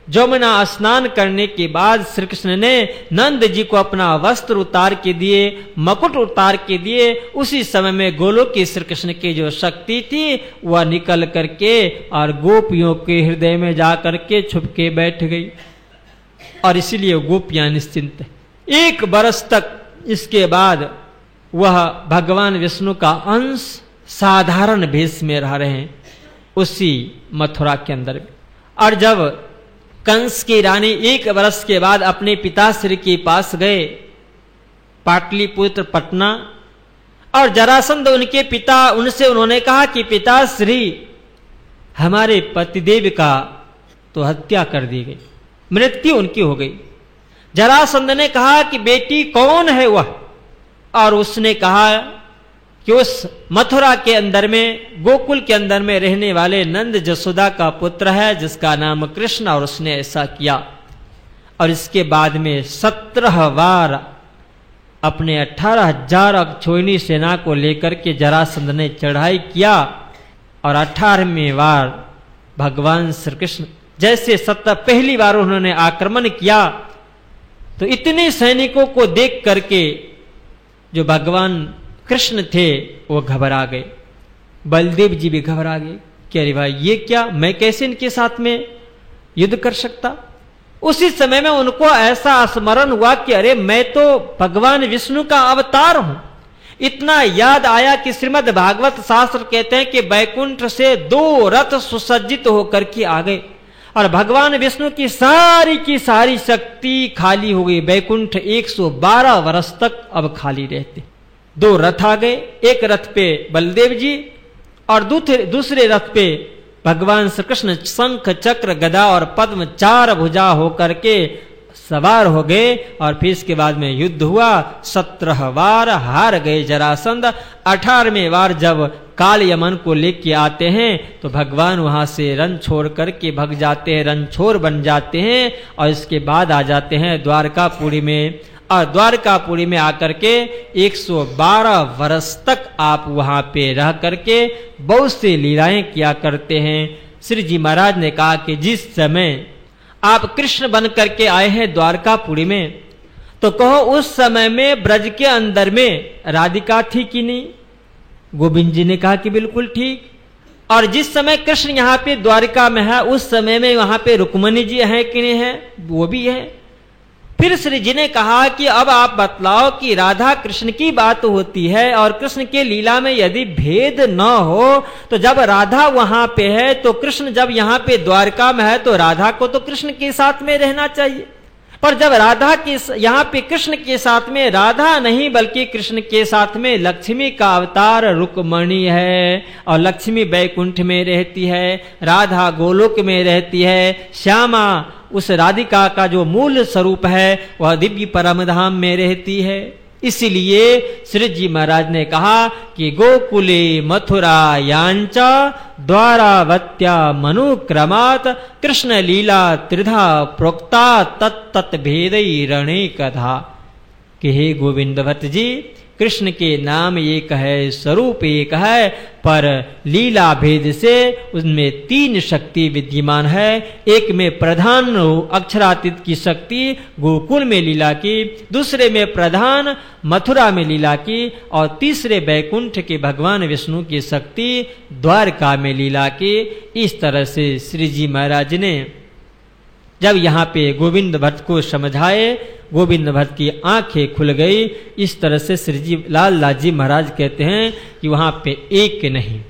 जमुना स्नान करने के बाद श्री कृष्ण ने नंद जी को अपना वस्त्र उतार के दिए, मकुट उतार के दिए। उसी समय में गोलोक की श्री कृष्ण की जो शक्ति थी वह निकल करके और गोपियों के हृदय में जा करके छुप के बैठ गई, और इसीलिए गोपियां निश्चिंत है। 1 बरस तक इसके बाद वह भगवान विष्णु का अंश साधारण भेष में रह रहे हैं उसी मथुरा के अंदर। और जब कंस की रानी 1 वर्ष के बाद अपने पिताश्री के पास गए पाटलिपुत्र पटना, और जरासंध उनके पिता, उनसे उन्होंने कहा कि पिताश्री हमारे पतिदेव का तो हत्या कर दी गई, मृत्यु उनकी हो गई। जरासंध ने कहा कि बेटी कौन है वह, और उसने कहा कि उस मथुरा के अंदर में, गोकुल के अंदर में रहने वाले नंद जसोदा का पुत्र है जिसका नाम कृष्ण, और उसने ऐसा किया। और इसके बाद में 17 बार अपने 18,000 अक्षोहिणी सेना को लेकर के जरासंध ने चढ़ाई किया, और 18वें बार भगवान श्री कृष्ण जैसे पहली बार उन्होंने आक्रमण किया तो इतने सैनिकों को देख करके जो भगवान कृष्ण थे वो घबरा गए, बलदेव जी भी घबरा गए कि अरे भाई ये क्या, मैं कैसे इनके साथ में युद्ध कर सकता। उसी समय में उनको ऐसा स्मरण हुआ कि अरे मैं तो भगवान विष्णु का अवतार हूं। इतना याद आया कि श्रीमद् भागवत शास्त्र कहते हैं कि बैकुंठ से 2 रथ सुसज्जित होकर के आ गए, और भगवान विष्णु की सारी शक्ति खाली हो गई। बैकुंठ 112 वर्ष तक अब खाली रहते। 2 रथ आ गए, एक रथ पे बलदेव जी और दूसरे रथ पे भगवान श्री कृष्ण शंख चक्र गदा और पद्म 4 भुजा होकर के सवार हो गए। और फिर इसके बाद में युद्ध हुआ। 17 बार हार गए जरासंध। 18वें बार जब काल यमन को लेके आते हैं तो भगवान वहां से रण छोड़ करके भग जाते हैं, रणछोड़ बन जाते हैं, और इसके बाद आ जाते हैं द्वारकापुरी में। और द्वारकापुरी में आकर के 112 वर्ष तक आप वहां पे रह करके बहुत सी लीलाएं किया करते हैं। श्री जी महाराज ने कहा कि जिस समय आप कृष्ण बन करके आए हैं द्वारकापुरी में, तो कहो उस समय में ब्रज के अंदर में राधिका थी कि नहीं? गोविंद जी ने कहा कि बिल्कुल ठीक। और जिस समय कृष्ण यहाँ पे द्वारिका में है उस समय में वहां पे रुक्मणी जी है कि नहीं है? वो भी है। फिर श्री जी ने कहा कि अब आप बतलाओ कि राधा कृष्ण की बात होती है और कृष्ण के लीला में यदि भेद न हो तो जब राधा वहां पे है तो कृष्ण जब यहाँ पे द्वारका में है तो राधा को तो कृष्ण के साथ में रहना चाहिए। पर जब राधा के यहाँ पे कृष्ण के साथ में राधा नहीं बल्कि कृष्ण के साथ में लक्ष्मी का अवतार रुक्मणी है, और लक्ष्मी बैकुंठ में रहती है, राधा गोलोक में रहती है, श्यामा उस राधिका का जो मूल स्वरूप है वह दिव्य परम धाम में रहती है। इसीलिए श्री जी महाराज ने कहा कि गोकुले मथुरा यांचा द्वारावत्या मनुक्रमात् कृष्ण लीला त्रिधा प्रोक्ता तत्त भेदई रणे कथा। कि हे गोविंद भट्ट जी, कृष्ण के नाम एक है, स्वरूप एक है, पर लीला भेद से उसमें 3 शक्ति विद्यमान है। एक में प्रधान अक्षरातीत की शक्ति गोकुल में लीला की, दूसरे में प्रधान मथुरा में लीला की, और तीसरे बैकुंठ के भगवान विष्णु की शक्ति द्वारका में लीला की। इस तरह से श्री जी महाराज ने जब यहाँ पे गोविंद भट्ट को समझाए, गोविंद भट्ट की आंखें खुल गई। इस तरह से श्री जी लाल जी महाराज कहते हैं कि वहां पे एक नहीं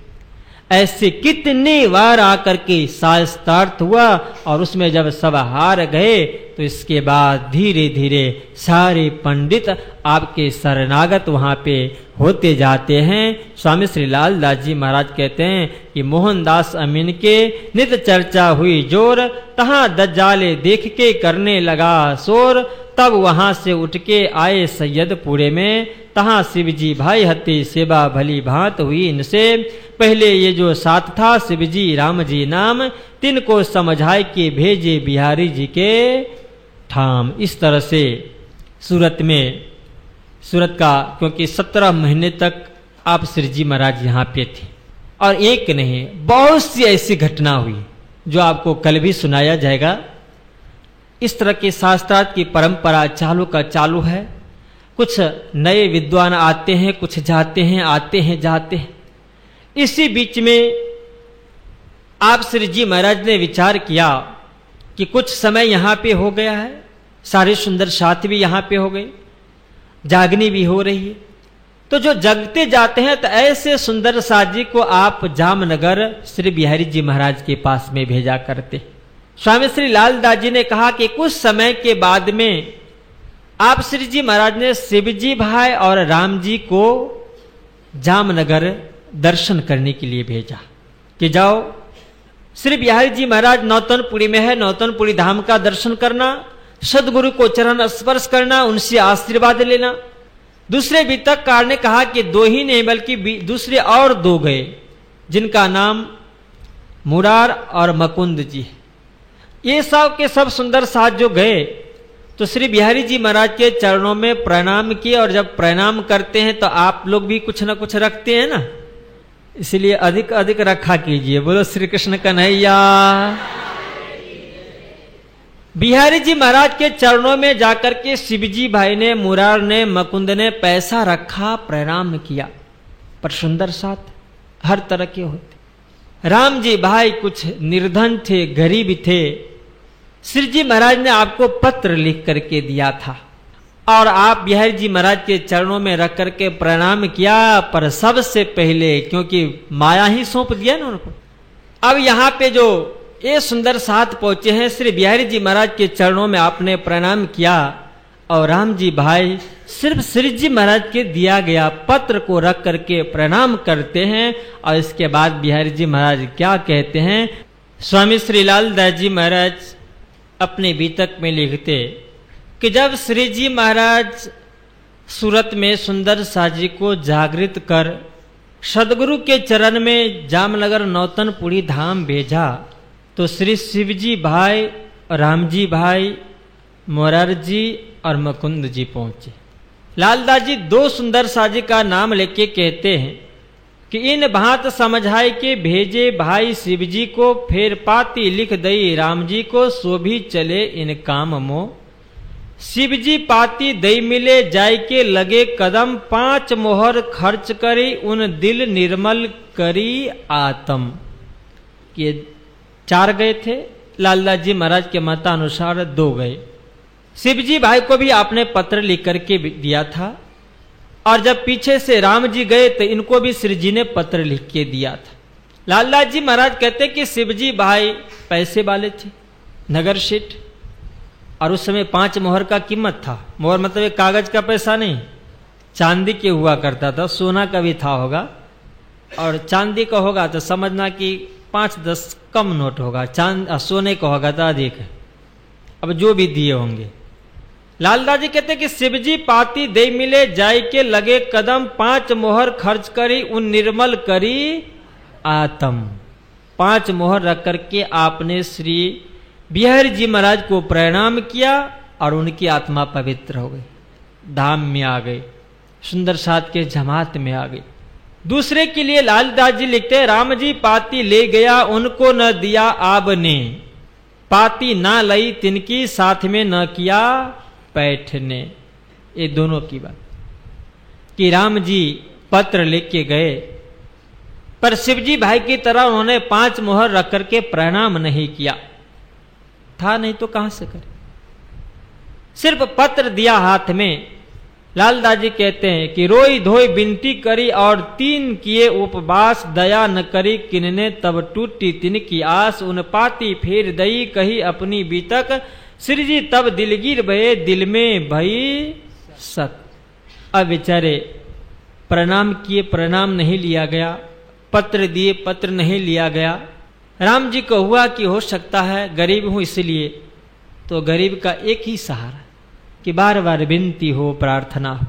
ऐसे कितने बार आकर के शास्त्रार्थ हुआ, और उसमें जब सब हार गए तो इसके बाद धीरे धीरे सारे पंडित आपके शरणागत वहां पे होते जाते हैं। स्वामी श्री लाल दास जी महाराज कहते हैं कि मोहनदास अमीन के नित चर्चा हुई जोर, तहां दज्जाले देख के करने लगा शोर, तब वहां से उठ के आए सैयदपुरे में, तहां शिवजी भाई हती सेवा भली भांत हुई इनसे, पहले ये जो साथ था शिवजी राम जी नाम, तिनको समझाए के भेजे बिहारी जी के ठाम। इस तरह से सूरत का क्योंकि 17 महीने तक आप श्री जी महाराज यहाँ पे थे, और एक नहीं बहुत सी ऐसी घटना हुई जो आपको कल भी सुनाया जाएगा। इस तरह की शास्त्रार्थ की परंपरा चालू का चालू है। कुछ नए विद्वान आते हैं, कुछ जाते हैं, आते हैं जाते हैं। इसी बीच में आप श्री जी महाराज ने विचार किया कि कुछ समय यहां पे हो गया है, सारे सुंदर साथ भी यहां पे हो गए, जागनी भी हो रही है, तो जो जगते जाते हैं तो ऐसे सुंदर साथ जी को आप जामनगर श्री बिहारी जी महाराज के पास में भेजा करते। स्वामी श्री लालदास जी ने कहा कि कुछ समय के बाद में आप श्री जी महाराज ने शिवजी भाई और राम जी को जामनगर दर्शन करने के लिए भेजा कि जाओ श्री बिहारी जी महाराज नौतनपुरी में है, नौतनपुरी धाम का दर्शन करना, सदगुरु को चरण स्पर्श करना, उनसे आशीर्वाद लेना। दूसरे वितरककार ने कहा कि दो ही नहीं बल्कि दूसरे और दो गए, जिनका नाम मुरार और मकुंद जी है। ये सब के सब सुंदर साथ जो गए तो श्री बिहारी जी महाराज के चरणों में प्रणाम किए, और जब प्रणाम करते हैं तो आप लोग भी कुछ ना कुछ रखते हैं ना, इसलिए अधिक अधिक रखा कीजिए। बोलो श्री कृष्ण कन्हैया। बिहारी जी महाराज के चरणों में जाकर के शिवजी भाई ने, मुरार ने, मकुंद ने पैसा रखा, प्रणाम किया। पर सुंदर साथ हर तरह के होते। राम जी भाई कुछ निर्धन थे, गरीब थे। श्री जी महाराज ने आपको पत्र लिख करके दिया था और आप बिहारी जी महाराज के चरणों में रख करके प्रणाम किया, पर सबसे पहले क्योंकि माया ही सौंप दिया ना उनको। अब यहाँ पे जो ये सुंदर साथ पहुंचे हैं, श्री बिहारी जी महाराज के चरणों में आपने प्रणाम किया, और राम जी भाई सिर्फ श्री जी महाराज के दिया गया पत्र को रख करके प्रणाम करते हैं। और इसके बाद बिहारी जी महाराज क्या कहते हैं, स्वामी श्री लालदास जी महाराज अपने बीतक में लिखते कि जब श्री जी महाराज सूरत में सुंदर साजी को जागृत कर सदगुरु के चरण में जामनगर नौतनपुरी धाम भेजा, तो श्री शिवजी भाई, राम जी भाई, मोरार जी और मुकुंद जी पहुंचे। लालदास जी दो सुंदर साजी का नाम लेके कहते हैं कि इन भांत समझाए के भेजे भाई शिवजी को, फेर पाती लिख दई राम जी को, सो भी चले इन काम मो। शिवजी पाती दई मिले जाय के लगे कदम, 5 मोहर खर्च करी उन दिल निर्मल करी आत्म। ये 4 गए थे, लालदास जी महाराज के मतानुसार 2 गए। शिवजी भाई को भी आपने पत्र लिख करके दिया था, और जब पीछे से राम जी गए तो इनको भी श्री जी ने पत्र लिख के दिया था। लालदास जी महाराज कहते कि शिवजी भाई पैसे वाले थे, नगर सेठ, और उस समय 5 मोहर का कीमत था। मोहर मतलब एक कागज का पैसा नहीं, चांदी के हुआ करता था, सोना का भी था होगा, और चांदी का होगा तो समझना कि 5-10 कम नोट होगा, सोने का होगा तो अधिक है। अब जो भी दिए होंगे, लालदास जी कहते कि शिवजी पाती दे मिले जाय के लगे कदम, 5 मोहर खर्च करी उन निर्मल करी आत्म। 5 मोहर रख करके आपने श्री बिहारी जी महाराज को प्रणाम किया, और उनकी आत्मा पवित्र हो गई, धाम में आ गई, सुंदर साथ के जमात में आ गई। दूसरे के लिए लालदास जी लिखते हैं, राम जी पाती ले गया उनको न दिया आपने, पाती ना लई तिनकी साथ में न किया बैठने। ये दोनों की बात कि राम जी पत्र लिख के गए, पर शिवजी भाई की तरह उन्होंने 5 मोहर रख करके प्रणाम नहीं किया था, नहीं तो कहां से करे, सिर्फ पत्र दिया हाथ में। लालदास जी कहते हैं कि रोई धोई बिनती करी और 3 किए उपवास, दया न करी किनने तब टूटी तिनकी आस, उन पाती फेर दई कही अपनी बीतक, श्री जी तब दिलगिर भये दिल में भई सत। अब बेचारे प्रणाम किए, प्रणाम नहीं लिया गया, पत्र दिए, पत्र नहीं लिया गया। राम जी को हुआ कि हो सकता है गरीब हूं इसलिए, तो गरीब का एक ही सहारा कि बार बार विनती हो, प्रार्थना हो।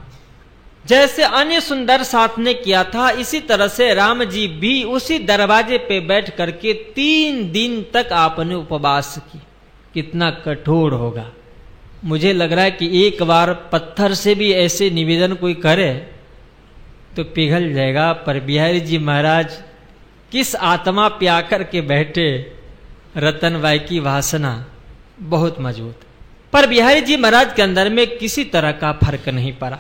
जैसे अन्य सुंदर साथ ने किया था, इसी तरह से राम जी भी उसी दरवाजे पे बैठ करके 3 दिन तक आपने उपवास की। कितना कठोर होगा, मुझे लग रहा है कि एक बार पत्थर से भी ऐसे निवेदन कोई करे तो पिघल जाएगा। पर बिहारी जी महाराज किस आत्मा पे आकर के बैठे, रतनबाई की वासना बहुत मजबूत। पर बिहारी जी महाराज के अंदर में किसी तरह का फर्क नहीं पड़ा।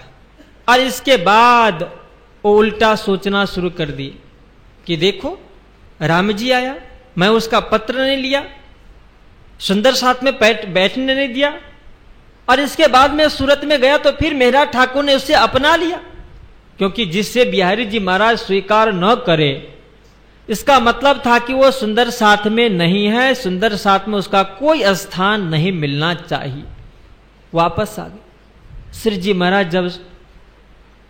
और इसके बाद वो उल्टा सोचना शुरू कर दिए कि देखो राम जी आया, मैं उसका पत्र नहीं लिया, सुंदर साथ में बैठने नहीं दिया, और इसके बाद में सूरत में गया तो फिर मेहरा ठाकुर ने उसे अपना लिया। क्योंकि जिससे बिहारी जी महाराज स्वीकार न करे, इसका मतलब था कि वो सुंदर साथ में नहीं है, सुंदर साथ में उसका कोई स्थान नहीं मिलना चाहिए। वापस आ गए श्री जी महाराज। जब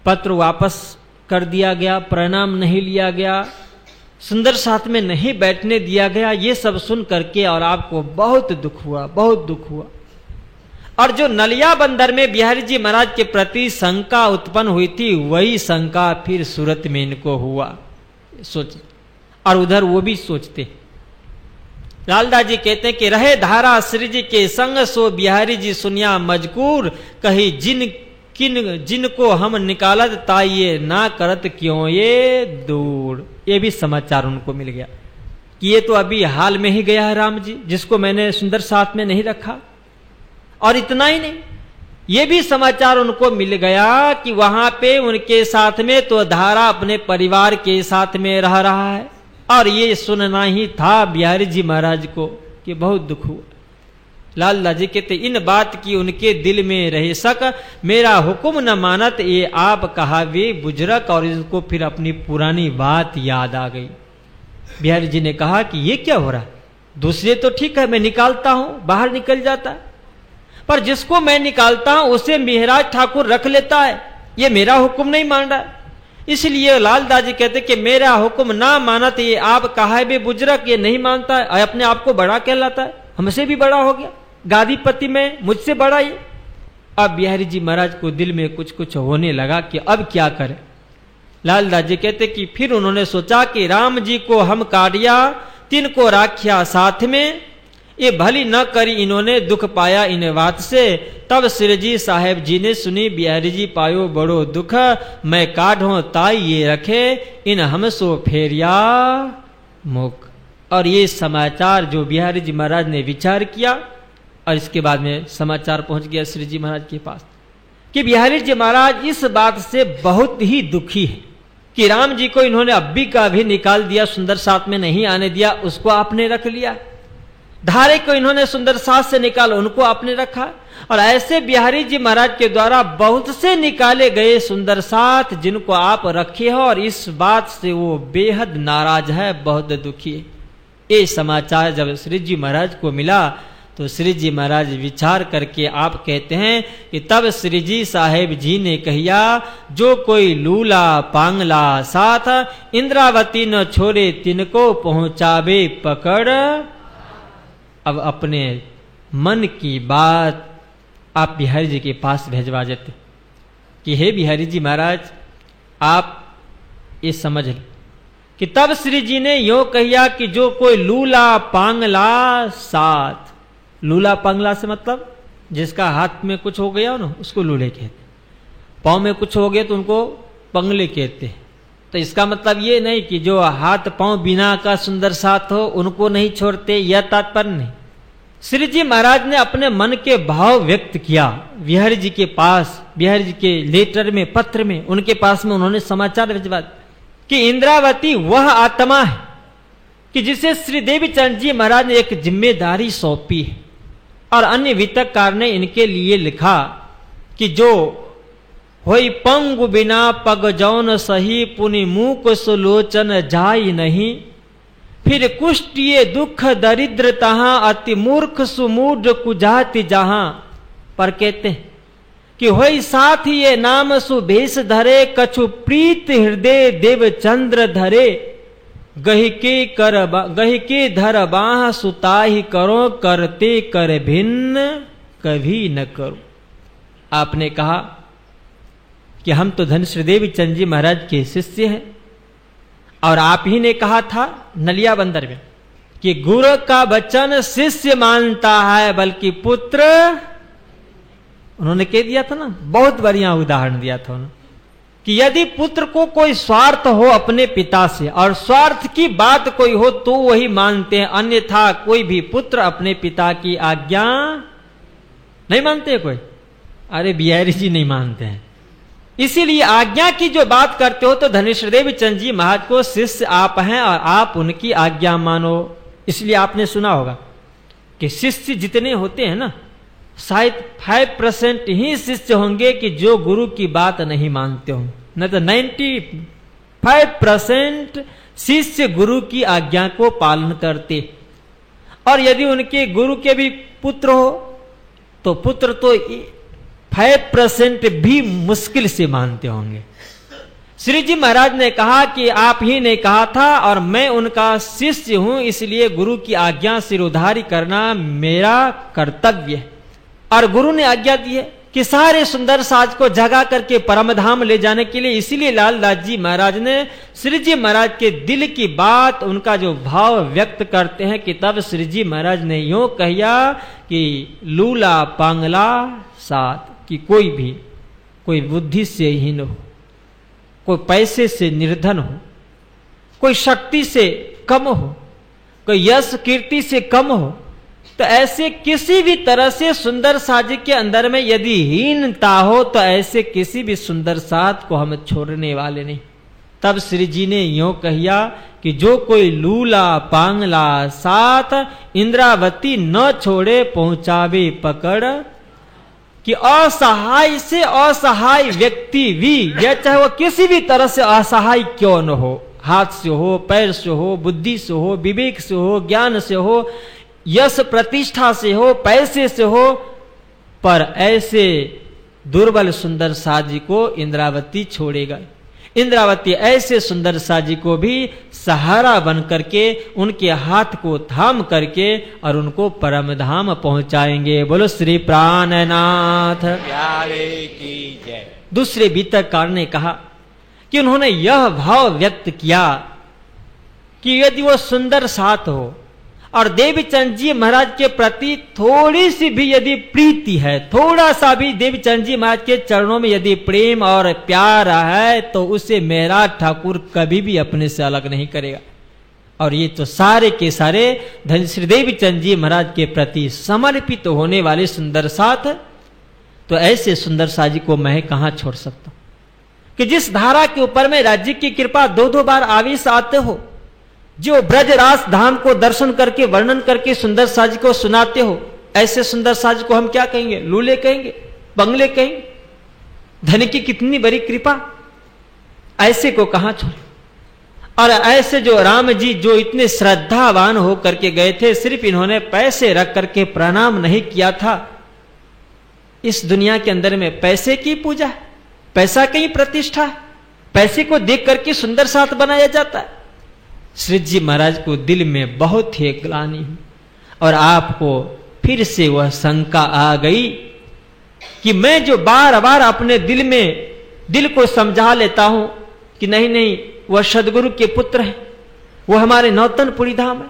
पत्र वापस कर दिया गया, प्रणाम नहीं लिया गया, सुंदर साथ में नहीं बैठने दिया गया, ये सब सुन करके और आपको बहुत दुख हुआ, बहुत दुख हुआ। और जो नलिया बंदर में बिहारी जी महाराज के प्रति शंका उत्पन्न हुई थी, वही शंका फिर सूरत में इनको हुआ। सोच, और उधर वो भी सोचते। लालदास जी कहते हैं कि रहे धारा श्री जी के संग, सो बिहारी जी सुनिया मजकूर, कही जिनको हम निकालत ताइये, ना करत क्यों ये दूर। ये भी समाचार उनको मिल गया कि ये तो अभी हाल में ही गया है राम जी, जिसको मैंने सुंदर साथ में नहीं रखा। और इतना ही नहीं, ये भी समाचार उनको मिल गया कि वहां पे उनके साथ में तो धारा अपने परिवार के साथ में रह रहा है। और ये सुनना ही था बिहारी जी महाराज को कि बहुत दुख हुआ। लालदास जी कहते इन बात की उनके दिल में रहे शक, मेरा हुक्म न मानत ये आप कहा वे बुजुर्ग। और इसको फिर अपनी पुरानी बात याद आ गई। बिहारी जी ने कहा कि ये क्या हो रहा है, दूसरे तो ठीक है मैं निकालता हूं, बाहर निकल जाता है, पर जिसको मैं निकालता हूं उसे मेहराज ठाकुर रख लेता है, ये मेरा हुक्म नहीं मान रहा। इसलिए लालदास जी कहते कि मेरा हुक्म ना मानत ये आप कहा वे बुजुर्ग, ये नहीं मानता है, अपने आप को बड़ा कहलाता है, हमसे भी बड़ा हो गया, गादीपति में मुझसे बड़ा ये। अब बिहारी जी महाराज को दिल में कुछ कुछ होने लगा कि अब क्या करें। लालदास जी कहते कि फिर उन्होंने सोचा कि राम जी को हम काटिया, तिन को राख्या साथ में, ये भली न करी इन्होंने दुख पाया इन बात से। तब श्री जी साहेब जी ने सुनी बिहारी जी पायो बड़ो दुख, मैं काढ़ो ताई ये रखे, इन हम सो फेरिया मुख। और ये समाचार जो बिहारी जी महाराज ने विचार किया, और इसके बाद में समाचार पहुंच गया श्री जी महाराज के पास कि बिहारी जी महाराज इस बात से बहुत ही दुखी है कि राम जी को इन्होंने अब्बी का भी निकाल दिया, सुंदर साथ में नहीं आने दिया, उसको आपने रख लिया। धारे को इन्होंने सुंदर साथ से निकाला, उनको आपने रखा। और ऐसे बिहारी जी महाराज के द्वारा बहुत से निकाले गए सुंदर साथ जिनको आप रखे हो, और इस बात से वो बेहद नाराज है, बहुत दुखी है। ये समाचार जब श्री जी महाराज को मिला तो श्री जी महाराज विचार करके आप कहते हैं कि तब श्री जी साहेब जी ने कहिया, जो कोई लूला पांगला साथ, इंद्रावती न छोड़े तिनको पहुंचावे पकड़। अब अपने मन की बात आप बिहारी जी के पास भेजवा देते कि हे बिहारी जी महाराज, आप ये समझ लें कि तब श्री जी ने यो कहिया कि जो कोई लूला पांगला साथ, लूला पांगला से मतलब जिसका हाथ में कुछ हो गया हो ना, उसको लूले कहते, पांव में कुछ हो गया तो उनको पंगले कहते। तो इसका मतलब ये नहीं कि जो हाथ पांव बिना का सुंदर साथ हो उनको नहीं छोड़ते, यह तात्पर्य नहीं। श्री जी महाराज ने अपने मन के भाव व्यक्त किया बिहारी जी के पास, बिहारी जी के लेटर में, पत्र में, उनके पास में उन्होंने समाचार भिजवा कि इंद्रावती वह आत्मा है कि जिसे श्री देवीचंद जी महाराज ने एक जिम्मेदारी सौंपी है। और अन्य वितरकार ने इनके लिए लिखा कि जो होई पंगु बिना पग जौन सही, पुनि मूक सुलोचन जाई नहीं, फिर कुष्टिये दुख दरिद्र तहां, अति मूर्ख सुमूढ़ कुजाति जहां। पर कहते हैं कि होई साथ ये नाम सुभेश धरे, कछु प्रीत हृदय देव चंद्र धरे, गही के धर बाह सुताही करो, करते कर भिन्न कभी न करो। आपने कहा कि हम तो धन श्री देवीचंद जी महाराज के शिष्य हैं, और आप ही ने कहा था नलिया बंदर में कि गुरु का वचन शिष्य मानता है बल्कि पुत्र, उन्होंने कह दिया था ना, बहुत बढ़िया उदाहरण दिया था उन्होंने कि यदि पुत्र को कोई स्वार्थ हो अपने पिता से और स्वार्थ की बात कोई हो तो वही मानते हैं, अन्यथा कोई भी पुत्र अपने पिता की आज्ञा नहीं मानते कोई? अरे बिहारी जी नहीं मानते हैं। इसीलिए आज्ञा की जो बात करते हो तो धनेश्वरदेव चंद जी महाराज को शिष्य आप हैं और आप उनकी आज्ञा मानो। इसलिए आपने सुना होगा कि शिष्य जितने होते हैं ना, शायद 5% ही शिष्य होंगे कि जो गुरु की बात नहीं मानते हों, न तो 95% शिष्य गुरु की आज्ञा को पालन करते। और यदि उनके गुरु के भी पुत्र हो तो पुत्र तो 5% भी मुश्किल से मानते होंगे। श्री जी महाराज ने कहा कि आप ही ने कहा था और मैं उनका शिष्य हूं, इसलिए गुरु की आज्ञा सिरोधारी करना मेरा कर्तव्य है। और गुरु ने आज्ञा दी है कि सारे सुंदर साज को जगा करके परमधाम ले जाने के लिए। इसीलिए लालदास जी महाराज ने श्री जी महाराज के दिल की बात, उनका जो भाव व्यक्त करते हैं कि तब श्री जी महाराज ने यूं कहिया कि लूला पांगला साथ, कि कोई बुद्धि से हीन हो, कोई पैसे से निर्धन हो, कोई शक्ति से कम हो, कोई यश कीर्ति से कम हो, तो ऐसे किसी भी तरह से सुंदर साज के अंदर में यदि हीनता हो तो ऐसे किसी भी सुंदर साज को हम छोड़ने वाले नहीं। तब श्री जी ने यूं कहिया कि जो कोई लूला पांगला साथ इंद्रावती न छोड़े पहुंचावे पकड़, कि असहाय से असहाय व्यक्ति भी, या चाहे वो किसी भी तरह से असहाय क्यों न हो, हाथ से हो, पैर से हो, बुद्धि से हो, विवेक से हो, ज्ञान से हो, यश प्रतिष्ठा से हो, पैसे से हो, पर ऐसे दुर्बल सुंदर साजी को इंद्रावती छोड़ेगा। इंद्रावती ऐसे सुंदर साजी को भी सहारा बन करके उनके हाथ को थाम करके और उनको परमधाम पहुंचाएंगे। बोलो श्री प्राणनाथ प्यारे की जय। दूसरे बीतकार ने कहा कि उन्होंने यह भाव व्यक्त किया कि यदि वो सुंदर साथ हो और देवीचंद जी महाराज के प्रति थोड़ी सी भी यदि प्रीति है, थोड़ा सा भी देवीचंद जी महाराज के चरणों में यदि प्रेम और प्यार है, तो उसे मेरा ठाकुर कभी भी अपने से अलग नहीं करेगा। और ये तो सारे के सारे धन श्री देवीचंद जी महाराज के प्रति समर्पित होने वाले सुंदर साथ, तो ऐसे सुंदर साजी को मैं कहां छोड़ सकता हूं कि जिस धारा के ऊपर में राज्य की कृपा 2-2 बार आवेश आते हो, जो ब्रजरास धाम को दर्शन करके वर्णन करके सुंदर साज को सुनाते हो, ऐसे सुंदर साज को हम क्या कहेंगे? लूले कहेंगे, बंगले कहेंगे? धन की कितनी बड़ी कृपा, ऐसे को कहां छोड़े। और ऐसे जो राम जी जो इतने श्रद्धावान हो करके गए थे, सिर्फ इन्होंने पैसे रख करके प्रणाम नहीं किया था। इस दुनिया के अंदर में पैसे की पूजा, पैसा की प्रतिष्ठा, पैसे को देख करके सुंदर साथ बनाया जाता है। श्री जी महाराज को दिल में बहुत ही ग्लानि हुई और आपको फिर से वह शंका आ गई कि मैं जो बार बार अपने दिल को समझा लेता हूं कि नहीं नहीं, वह सदगुरु के पुत्र हैं, वह हमारे नौतनपुरी धाम है,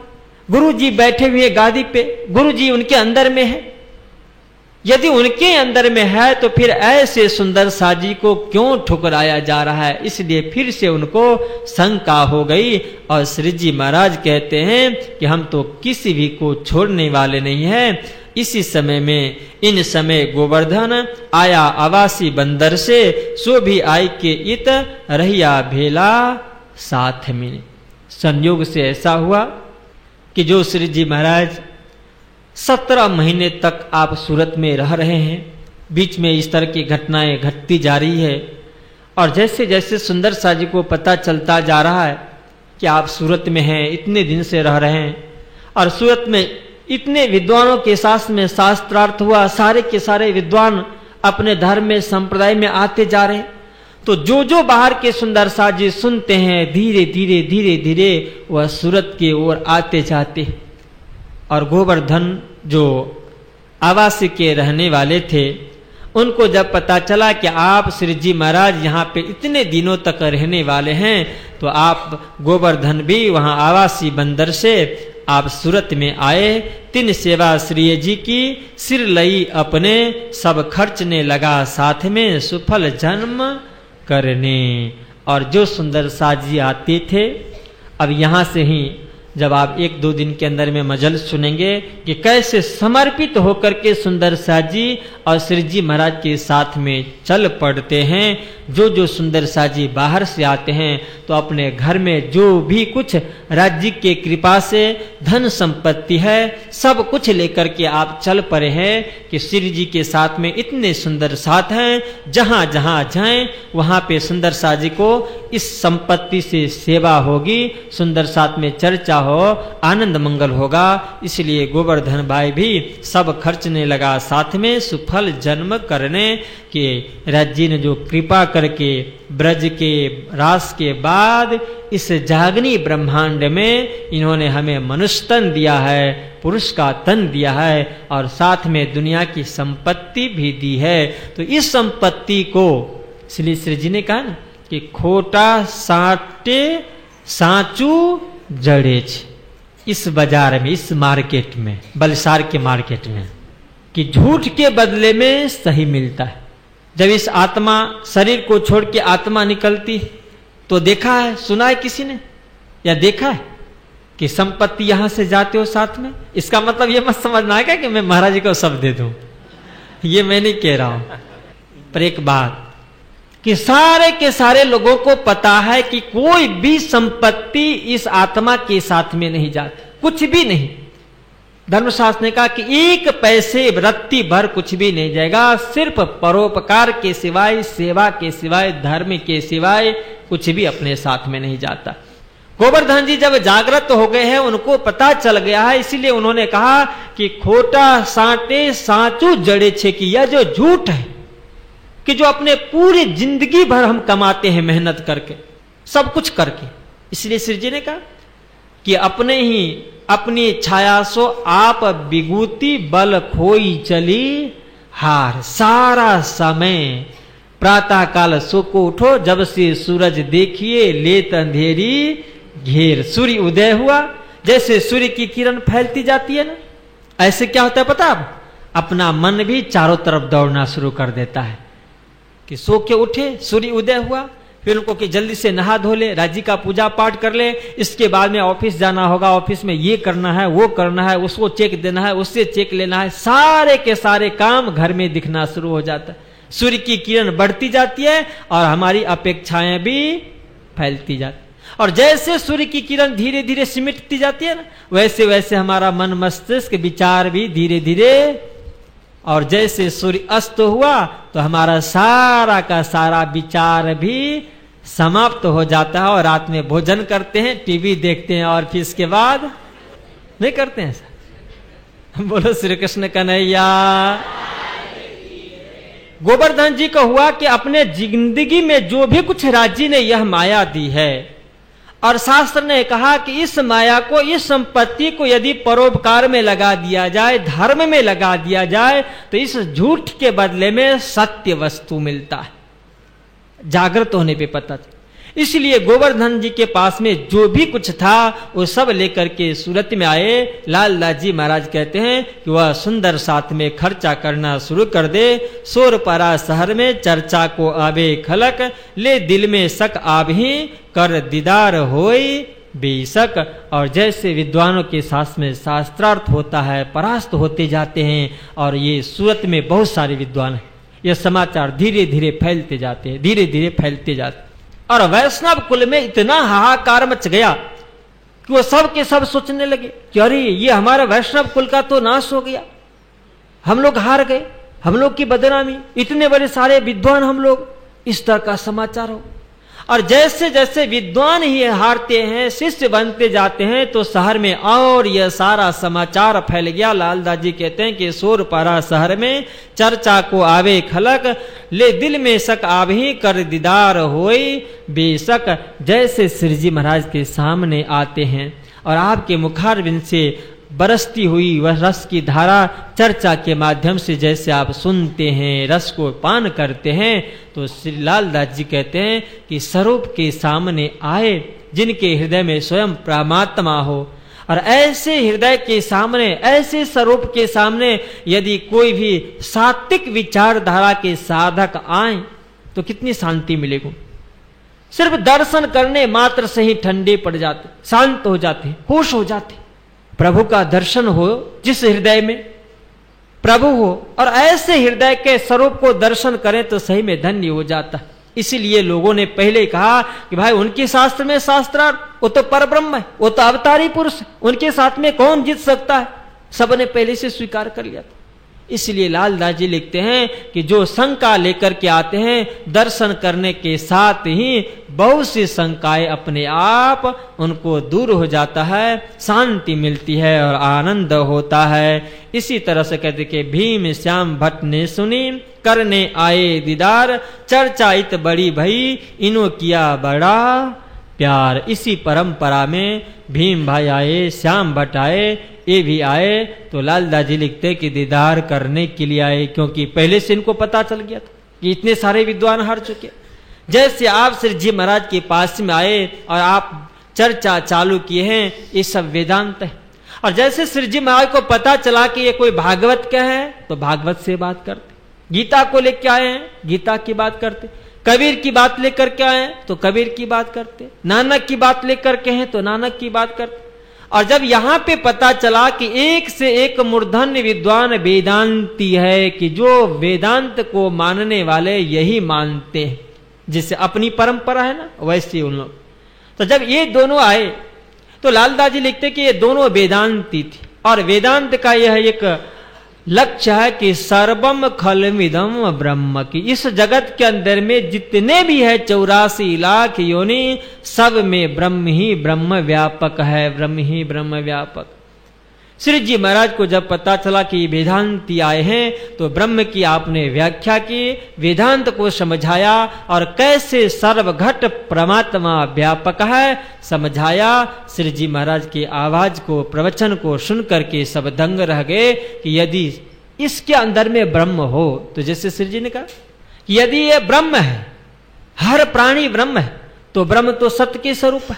गुरु जी बैठे हुए गादी पे, गुरु जी उनके अंदर में है। यदि उनके अंदर में है तो फिर ऐसे सुंदर साजी को क्यों ठुकराया जा रहा है? इसलिए फिर से उनको शंका हो गई और श्री जी महाराज कहते हैं कि हम तो किसी भी को छोड़ने वाले नहीं हैं। इसी समय में इन समय गोवर्धन आया आवासी बंदर से, सो भी आई के इत रहिया भेला साथ में। संयोग से ऐसा हुआ कि जो श्री जी महाराज 17 महीने तक आप सूरत में रह रहे हैं, बीच में इस तरह की घटनाएं घटती जा रही है और जैसे जैसे सुंदर साजी को पता चलता जा रहा है कि आप सूरत में हैं, इतने दिन से रह रहे हैं और सूरत में इतने विद्वानों के साथ में शास्त्रार्थ हुआ, सारे के सारे विद्वान अपने धर्म में संप्रदाय में आते जा रहे हैं, तो जो जो बाहर के सुंदर साजी सुनते हैं, धीरे धीरे धीरे धीरे वह सूरत की ओर आते जाते हैं। और गोवर्धन जो आवासी के रहने वाले थे, उनको जब पता चला कि आप श्री जी महाराज यहाँ पे इतने दिनों तक रहने वाले हैं, तो आप गोवर्धन भी वहाँ आवासी बंदर से आप सूरत में आए। तीन सेवा श्री जी की सिर लई अपने, सब खर्चने लगा साथ में सुफल जन्म करने। और जो सुंदर साजी आते थे, अब यहाँ से ही जब आप 1-2 दिन के अंदर में मजल सुनेंगे कि कैसे समर्पित होकर के सुंदर साज जी और श्री जी महाराज के साथ में चल पड़ते हैं। जो सुंदर साज जी बाहर से आते हैं तो अपने घर में जो भी कुछ राज्य के कृपा से धन संपत्ति है सब कुछ लेकर के आप चल पड़े हैं कि श्री जी के साथ में इतने सुंदर साथ हैं, जहां जहां जाएं वहां पे सुंदर साज जी को इस संपत्ति से सेवा होगी, सुंदर साथ में चर्चा हो, आनंद मंगल होगा। इसलिए गोवर्धन भाई भी सब खर्चने लगा साथ में सुफल जन्म करने के। राज्य ने जो कृपा करके ब्रज के रास के बाद इस जागनी ब्रह्मांड में इन्होंने हमें मनुष्य तन दिया है, पुरुष का तन दिया है और साथ में दुनिया की संपत्ति भी दी है। तो इस संपत्ति को श्री जी ने कहा ना कि खोटा साटे साचू जड़ेच, इस बाजार में, इस मार्केट में, बलसार के मार्केट में, कि झूठ के बदले में सही मिलता है। जब इस आत्मा शरीर को छोड़ के आत्मा निकलती तो देखा है, सुना है किसी ने या देखा है कि संपत्ति यहां से जाते हो साथ में? इसका मतलब ये मत समझना है कि मैं महाराज जी को सब दे दूं, ये मैं नहीं कह रहा हूं। पर एक बात कि सारे के सारे लोगों को पता है कि कोई भी संपत्ति इस आत्मा के साथ में नहीं जाती, कुछ भी नहीं। धर्मशास्त्र ने कहा कि 1 पैसे रत्ती भर कुछ भी नहीं जाएगा, सिर्फ परोपकार के सिवाय, सेवा के सिवाय, धर्म के सिवाय कुछ भी अपने साथ में नहीं जाता। गोवर्धन जी जब जागृत हो गए हैं, उनको पता चल गया है, इसीलिए उन्होंने कहा कि खोटा साटे साचू जड़े छे, कि यह जो झूठ है कि जो अपने पूरी जिंदगी भर हम कमाते हैं मेहनत करके, सब कुछ करके, इसलिए श्री जी ने कहा कि अपने ही अपनी छाया सो आप विगूती बल खोई चली हार। सारा समय प्रातः काल सो को उठो, जब से सूरज देखिए लेत अंधेरी घेर। सूर्य उदय हुआ, जैसे सूर्य की किरण फैलती जाती है ना, ऐसे क्या होता है पता है? अपना मन भी चारों तरफ दौड़ना शुरू कर देता है कि सो के उठे, सूर्य उदय हुआ, फिर उनको कि जल्दी से नहा धो ले, राज्य का पूजा पाठ कर ले, इसके बाद में ऑफिस जाना होगा, ऑफिस में ये करना है, वो करना है, उसको चेक देना है, उससे चेक लेना है, सारे के सारे काम घर में दिखना शुरू हो जाता है। सूर्य की किरण बढ़ती जाती है और हमारी अपेक्षाएं भी फैलती जाती, और जैसे सूर्य की किरण धीरे धीरे सिमटती जाती है ना, वैसे वैसे हमारा मन मस्तिष्क विचार भी धीरे धीरे, और जैसे सूर्य अस्त हुआ तो हमारा सारा का सारा विचार भी समाप्त हो जाता है, और रात में भोजन करते हैं, टीवी देखते हैं, और फिर इसके बाद नहीं करते हैं ऐसा। बोलो श्री कृष्ण कन्हैया। गोवर्धन जी को हुआ कि अपने जिंदगी में जो भी कुछ राज्य ने यह माया दी है, और शास्त्र ने कहा कि इस माया को, इस संपत्ति को यदि परोपकार में लगा दिया जाए, धर्म में लगा दिया जाए, तो इस झूठ के बदले में सत्य वस्तु मिलता है। जागृत होने पे पता चला। इसलिए गोवर्धन जी के पास में जो भी कुछ था वो सब लेकर के सूरत में आए। लाल दास जी महाराज कहते हैं कि वह सुंदर साथ में खर्चा करना शुरू कर दे। शोर परा शहर में चर्चा को आवे खलक, ले दिल में शक आभी कर दीदार होई बेशक। और जैसे विद्वानों के शास्त्र में शास्त्रार्थ होता है, परास्त होते जाते हैं, और ये सूरत में बहुत सारे विद्वान हैं, ये समाचार धीरे धीरे फैलते जाते हैं, धीरे धीरे फैलते जाते हैं। और वैष्णव कुल में इतना हाहाकार मच गया कि वो सब के सब सोचने लगे कि अरे ये हमारे वैष्णव कुल का तो नाश हो गया, हम लोग हार गए, हम लोग की बदनामी, इतने बड़े सारे विद्वान हम लोग, इस तरह का समाचार हो। और जैसे जैसे विद्वान ही हारते हैं, शिष्य बनते जाते हैं, तो शहर में और यह सारा समाचार फैल गया। लालदास जी कहते हैं कि शोर परा शहर में चर्चा को आवे खलक, ले दिल में शक आभी कर दीदार होई बेशक। जैसे श्री जी महाराज के सामने आते हैं और आपके मुखारविंद से बरसती हुई वह रस की धारा चर्चा के माध्यम से जैसे आप सुनते हैं, रस को पान करते हैं, तो श्री लालदास जी कहते हैं कि स्वरूप के सामने आए जिनके हृदय में स्वयं परमात्मा हो। और ऐसे हृदय के सामने, ऐसे स्वरूप के सामने यदि कोई भी सात्विक विचारधारा के साधक आए तो कितनी शांति मिलेगी। सिर्फ दर्शन करने मात्र से ही ठंडे पड़ जाते, शांत हो जाते, खुश हो जाते। प्रभु का दर्शन हो जिस हृदय में प्रभु हो, और ऐसे हृदय के स्वरूप को दर्शन करें तो सही में धन्य हो जाता। इसीलिए लोगों ने पहले कहा कि भाई उनके शास्त्र में शास्त्रार्थ, वो तो परब्रह्म है, वो तो अवतारी पुरुष है, उनके साथ में कौन जीत सकता है। सबने पहले से स्वीकार कर लिया था। इसलिए लालदास जी लिखते हैं कि जो शंका लेकर के आते हैं, दर्शन करने के साथ ही बहुत सी शंकाएं अपने आप उनको दूर हो जाता है, शांति मिलती है और आनंद होता है। इसी तरह से कहते कि भीम श्याम भट्ट ने सुनी, करने आए दीदार, चर्चा इत बड़ी भई, इनो किया बड़ा प्यार। इसी परंपरा में भीम भाई आए, श्याम भट्ट आए, ये भी आए तो लालदास जी लिखते कि दीदार करने के लिए आए, क्योंकि पहले से इनको पता चल गया था कि इतने सारे विद्वान हार चुके। जैसे आप श्री जी महाराज के पास में आए और आप चर्चा चालू किए हैं, ये सब वेदांत है। और जैसे श्री जी महाराज को पता चला कि ये कोई भागवत का है तो भागवत से बात करते, गीता को लेकर आए हैं गीता की बात करते, कबीर की बात लेकर के आए तो कबीर की बात करते, नानक की बात लेकर के हैं तो नानक की बात करते। और जब यहां पे पता चला कि एक से एक मूर्धन्य विद्वान वेदांती है, कि जो वेदांत को मानने वाले यही मानते हैं, जिससे अपनी परंपरा है ना वैसे उन लोग, तो जब ये दोनों आए तो लालदास जी लिखते कि ये दोनों वेदांती थे। और वेदांत का यह एक लक्ष्य है कि सर्वम खलमिदम ब्रह्म, की इस जगत के अंदर में जितने भी है 84 लाख योनि, सब में ब्रह्म ही ब्रह्म व्यापक है, ब्रह्म ही ब्रह्म व्यापक। श्री जी महाराज को जब पता चला कि वेदांती आए हैं तो ब्रह्म की आपने व्याख्या की, वेदांत को समझाया और कैसे सर्वघट परमात्मा व्यापक है समझाया। श्री जी महाराज की आवाज को, प्रवचन को सुन करके सब दंग रह गए कि यदि इसके अंदर में ब्रह्म हो, तो जैसे श्री जी ने कहा कि यदि ये ब्रह्म है, हर प्राणी ब्रह्म है, तो ब्रह्म तो सत्य के स्वरूप है,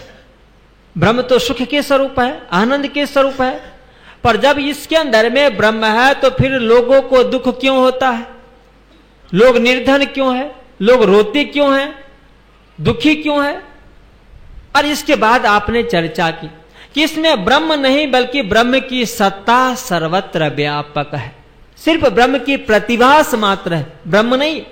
ब्रह्म तो सुख के स्वरूप है, आनंद के स्वरूप है। पर जब इसके अंदर में ब्रह्म है तो फिर लोगों को दुख क्यों होता है, लोग निर्धन क्यों है, लोग रोते क्यों हैं, दुखी क्यों है। और इसके बाद आपने चर्चा की कि इसमें ब्रह्म नहीं बल्कि ब्रह्म की सत्ता सर्वत्र व्यापक है, सिर्फ ब्रह्म की प्रतिभास मात्र है, ब्रह्म नहीं।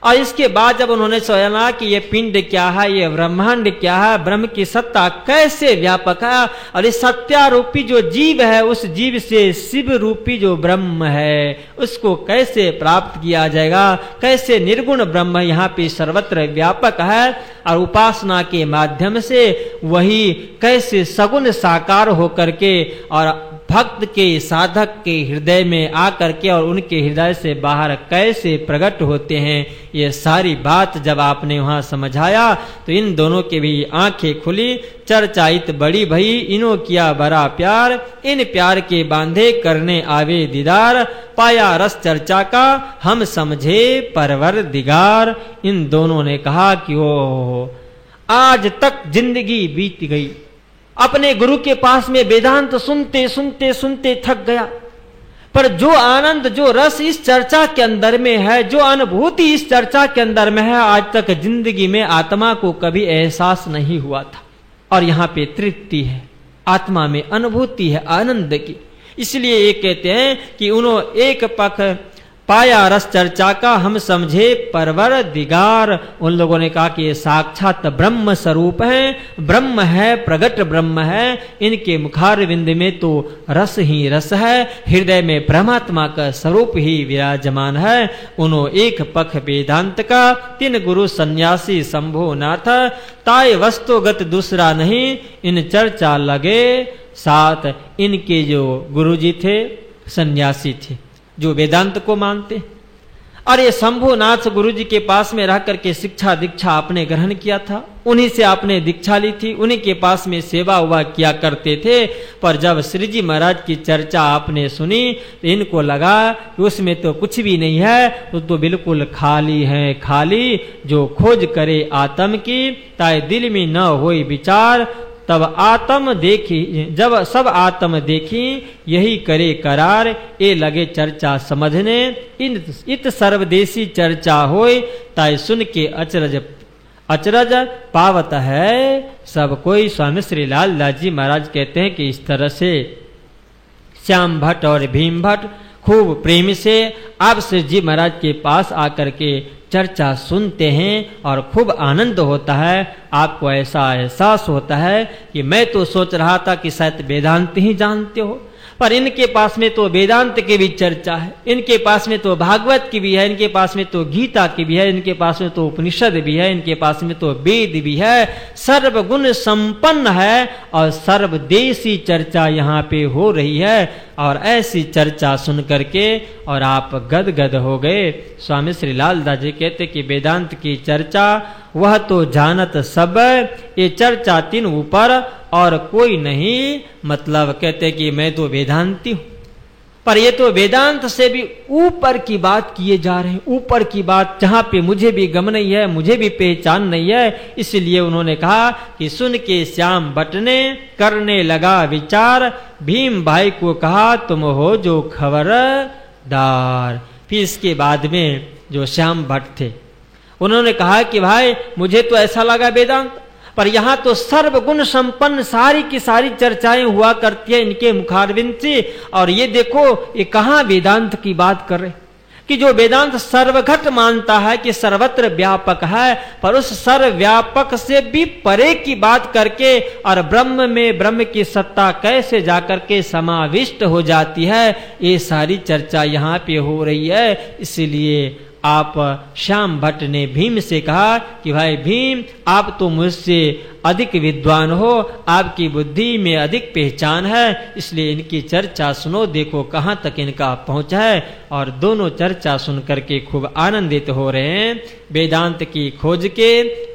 और इसके बाद जब उन्होंने सोचा कि ये पिंड क्या है, ये ब्रह्मांड क्या है, ब्रह्म की सत्ता कैसे व्यापक है, और इस सत्यारूपी जो जीव है उस जीव से शिव रूपी जो ब्रह्म है उसको कैसे प्राप्त किया जाएगा, कैसे निर्गुण ब्रह्म यहाँ पे सर्वत्र व्यापक है, और उपासना के माध्यम से वही कैसे सगुण साकार होकर के और भक्त के साधक के हृदय में आकर के और उनके हृदय से बाहर कैसे प्रकट होते हैं, ये सारी बात जब आपने वहां समझाया तो इन दोनों के भी आंखें खुली। चर्चाइत बड़ी भई, इनो किया बड़ा प्यार, इन प्यार के बांधे करने आवे दीदार, पाया रस चर्चा का हम समझे परवर दिगार। इन दोनों ने कहा कि ओ आज तक जिंदगी बीत गई, अपने गुरु के पास में वेदांत सुनते सुनते सुनते थक गया, पर जो आनंद जो रस इस चर्चा के अंदर में है, जो अनुभूति इस चर्चा के अंदर में है, आज तक जिंदगी में आत्मा को कभी एहसास नहीं हुआ था। और यहाँ पे तृप्ति है, आत्मा में अनुभूति है आनंद की। इसलिए ये कहते हैं कि उन्होंने एक पख पाया रस चर्चा का हम समझे परवर दिगार। उन लोगों ने कहा कि ये साक्षात ब्रह्म स्वरूप है, ब्रह्म है, प्रगट ब्रह्म है, इनके मुखारविंद में तो रस ही रस है, हृदय में परमात्मा का स्वरूप ही विराजमान है। उन्होंने एक पख वेदांत का, तीन गुरु सन्यासी शंभो नाथ, ताय वस्तुगत दूसरा नहीं, इन चर्चा लगे साथ। इनके जो गुरुजी थे सन्यासी थे जो वेदांत को मानते, और ये शंभुनाथ गुरु जी के पास में रह करके शिक्षा दीक्षा आपने ग्रहण किया था, उन्हीं से आपने दीक्षा ली थी, उन्हीं के पास में सेवा हुआ किया करते थे। पर जब श्री जी महाराज की चर्चा आपने सुनी तो इनको लगा कि उसमें तो कुछ भी नहीं है, तो बिल्कुल खाली है, खाली। जो खोज करे आत्म की, ताए दिल में न होई विचार, तब आत्म देखी, जब सब आत्म देखी, यही करे करार। ए लगे चर्चा समझने, इत सर्वदेशी चर्चा होय, ताय सुन के अचरज अचरज पावत है सब कोई। स्वामी श्री लाल दास जी महाराज कहते हैं कि इस तरह से श्याम भट्ट और भीम भट्ट खूब प्रेम से आप श्री जी महाराज के पास आकर के चर्चा सुनते हैं और खूब आनंद होता है। आपको ऐसा एहसास होता है कि मैं तो सोच रहा था कि शायद वेदांत ही जानते हो, पर इनके पास में तो वेदांत की भी चर्चा है, इनके पास में तो भागवत की भी है, इनके पास में तो गीता की भी है, इनके पास में तो उपनिषद भी है, इनके पास में तो वेद भी है, सर्वगुण संपन्न है और सर्वदेशी चर्चा यहाँ पे हो रही है। और ऐसी चर्चा सुन करके और आप गदगद हो गए। स्वामी श्री लाल दास जी कहते कि वेदांत की चर्चा वह तो जानत सब, ये चर्चा तीन ऊपर और कोई नहीं। मतलब कहते कि मैं तो वेदांती हूं, पर ये तो वेदांत से भी ऊपर की बात किए जा रहे हैं, ऊपर की बात जहां पे मुझे भी गम नहीं है, मुझे भी पहचान नहीं है। इसलिए उन्होंने कहा कि सुन के श्याम भट्ट ने करने लगा विचार, भीम भाई को कहा तुम हो जो खबरदार। फिर इसके बाद में जो श्याम भट्ट थे उन्होंने कहा कि भाई मुझे तो ऐसा लगा वेदांत, पर यहां तो सर्वगुण संपन्न सारी की सारी चर्चाएं हुआ करती है इनके मुखारविंद से, और ये देखो ये कहां वेदांत की बात कर रहे कि जो वेदांत सर्वघट मानता है कि सर्वत्र व्यापक है, पर उस सर्वव्यापक से भी परे की बात करके और ब्रह्म में ब्रह्म की सत्ता कैसे जाकर के समाविष्ट हो जाती है, ये सारी चर्चा यहाँ पे हो रही है। इसलिए आप श्याम भट्ट ने भीम से कहा कि भाई भीम आप तो मुझसे अधिक विद्वान हो, आपकी बुद्धि में अधिक पहचान है, इसलिए इनकी चर्चा सुनो, देखो कहाँ तक इनका पहुंच है। और दोनों चर्चा सुन करके खूब आनंदित हो रहे हैं। वेदांत की खोज के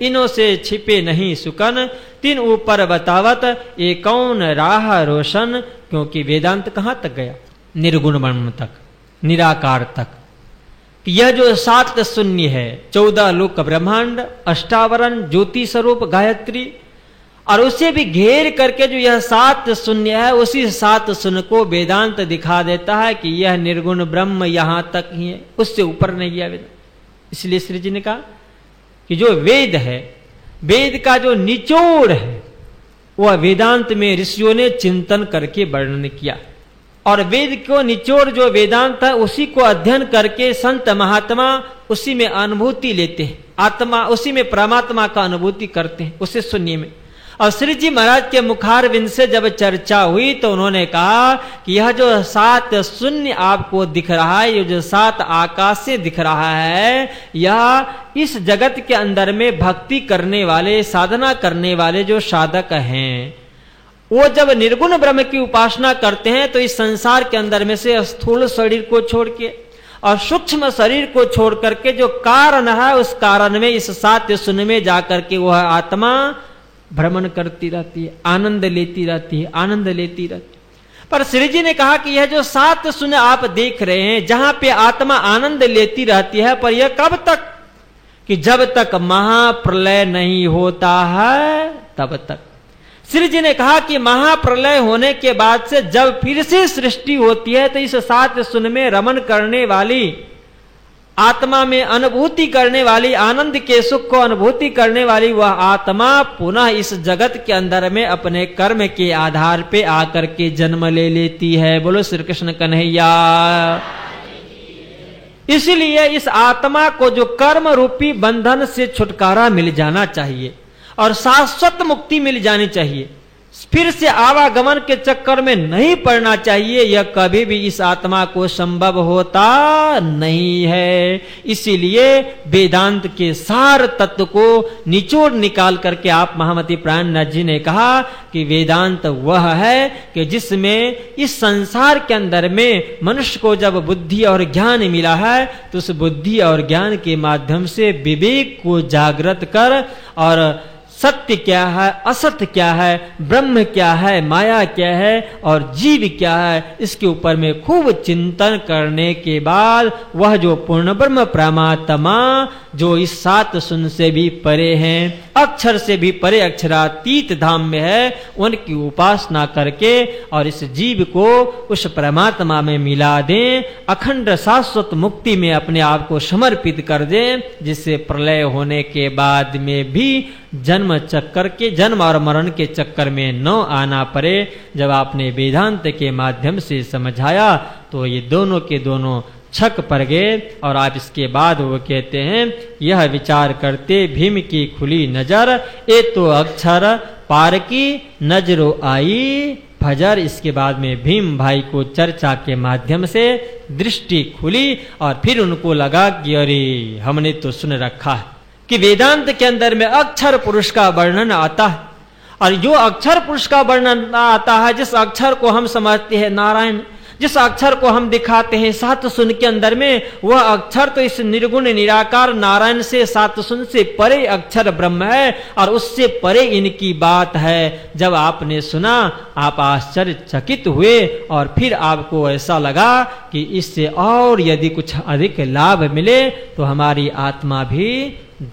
इनों से छिपे नहीं सुकन, तीन ऊपर बतावत ये कौन राह रोशन। क्योंकि वेदांत कहाँ तक गया? निर्गुण ब्रह्म तक, निराकार तक। यह जो 7 शून्य है, 14 लोक ब्रह्मांड, अष्टावरण, ज्योति स्वरूप गायत्री, और उसे भी घेर करके जो यह 7 शून्य है, उसी 7 शून्य को वेदांत दिखा देता है कि यह निर्गुण ब्रह्म यहां तक ही है, उससे ऊपर नहीं गया वेदांत। इसलिए श्री जी ने कहा कि जो वेद है, वेद का जो निचोड़ है, वह वेदांत में ऋषियों ने चिंतन करके वर्णन किया। और वेद को निचोड़ जो वेदांत है उसी को अध्ययन करके संत महात्मा उसी में अनुभूति लेते हैं, आत्मा उसी में परमात्मा का अनुभूति करते हैं, उसे शून्य में। और श्री जी महाराज के मुखारविंद से जब चर्चा हुई तो उन्होंने कहा कि यह जो 7 शून्य आपको दिख रहा है, ये जो 7 आकाश से दिख रहा है, यह इस जगत के अंदर में भक्ति करने वाले, साधना करने वाले जो साधक हैं, वो जब निर्गुण ब्रह्म की उपासना करते हैं तो इस संसार के अंदर में से स्थूल शरीर को छोड़ के और सूक्ष्म शरीर को छोड़ करके जो कारण है, उस कारण में इस 7 शून्य में जाकर के वह आत्मा भ्रमण करती रहती है, आनंद लेती रहती है, आनंद लेती रहती है। पर श्री जी ने कहा कि यह जो 7 शून्य आप देख रहे हैं, जहां पे आत्मा आनंद लेती रहती है, पर यह कब तक? कि जब तक महाप्रलय नहीं होता है तब तक। श्री जी ने कहा कि महाप्रलय होने के बाद से जब फिर से सृष्टि होती है तो इस 7 शून्य में रमण करने वाली, आत्मा में अनुभूति करने वाली, आनंद के सुख को अनुभूति करने वाली वह आत्मा पुनः इस जगत के अंदर में अपने कर्म के आधार पे आकर के जन्म ले लेती है। बोलो श्री कृष्ण कन्हैया। इसलिए इस आत्मा को जो कर्म रूपी बंधन से छुटकारा मिल जाना चाहिए और शाश्वत मुक्ति मिल जानी चाहिए, फिर से आवागमन के चक्कर में नहीं पड़ना चाहिए, यह कभी भी इस आत्मा को संभव होता नहीं है। इसीलिए वेदांत के सार तत्व को निचोड़ निकाल करके आप महामती प्राणनाथ जी ने कहा कि वेदांत वह है कि जिसमें इस संसार के अंदर में मनुष्य को जब बुद्धि और ज्ञान मिला है तो उस बुद्धि और ज्ञान के माध्यम से विवेक को जागृत कर और सत्य क्या है, असत्य क्या है, ब्रह्म क्या है, माया क्या है और जीव क्या है, इसके ऊपर में खूब चिंतन करने के बाद वह जो पूर्ण ब्रह्म परमात्मा जो इस सात सुन से भी परे हैं, अक्षर से भी परे अक्षरातीत धाम में है, उनकी उपासना करके और इस जीव को उस परमात्मा में मिला दें, अखंड शाश्वत मुक्ति में अपने आप को समर्पित कर दें, जिससे प्रलय होने के बाद में भी जन्म चक्कर के जन्म और मरण के चक्कर में न आना पड़े। जब आपने वेदांत के माध्यम से समझाया तो ये दोनों के दोनों छक पड़ गए। और आप इसके बाद वो कहते हैं, यह विचार करते भीम की खुली नजर, ए तो अक्षर पार की नजरों आई फजर। इसके बाद में भीम भाई को चर्चा के माध्यम से दृष्टि खुली और फिर उनको लगा कि अरे हमने तो सुन रखा है कि वेदांत के अंदर में अक्षर पुरुष का वर्णन आता है, और जो अक्षर पुरुष का वर्णन आता है, जिस अक्षर को हम समझते हैं नारायण, जिस अक्षर को हम दिखाते हैं सात सुन के अंदर में, वह अक्षर तो इस निर्गुण निराकार नारायण से सात सुन से परे अक्षर ब्रह्म है और उससे परे इनकी बात है। जब आपने सुना आप आश्चर्यचकित हुए और फिर आपको ऐसा लगा कि इससे और यदि कुछ अधिक लाभ मिले तो हमारी आत्मा भी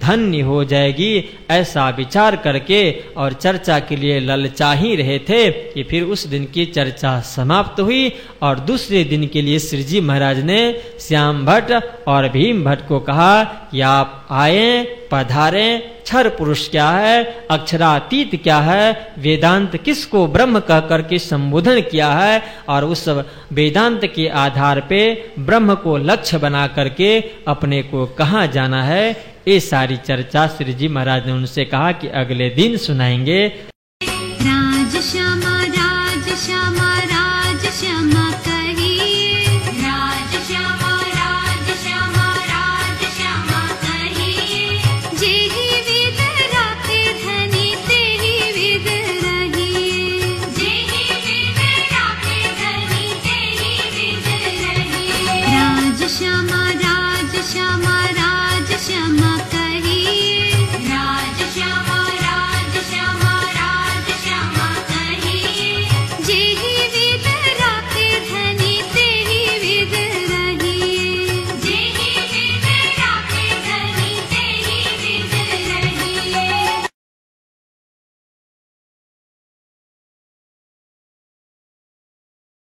धन्य हो जाएगी। ऐसा विचार करके और चर्चा के लिए ललचा ही रहे थे कि फिर उस दिन की चर्चा समाप्त हुई और दूसरे दिन के लिए श्री जी महाराज ने श्याम भट्ट और भीम भट्ट को कहा कि आप आए, पधारें, क्षर पुरुष क्या है, अक्षरातीत क्या है, वेदांत किसको ब्रह्म कह करके संबोधन किया है और उस वेदांत के आधार पे ब्रह्म को लक्ष्य बना करके अपने को कहाँ जाना है, ये सारी चर्चा श्री जी महाराज ने उनसे कहा कि अगले दिन सुनाएंगे। राज श्यामा राज श्यामा राज श्यामा कहिए, राज श्यामा राज श्यामा राज श्यामा कहिए, जेहि विद राखे धनी तेहि विद रहिए, जेहि विद राखे धनी तेहि विद रहिए। राज श्यामा राज श्यामा राज श्यामा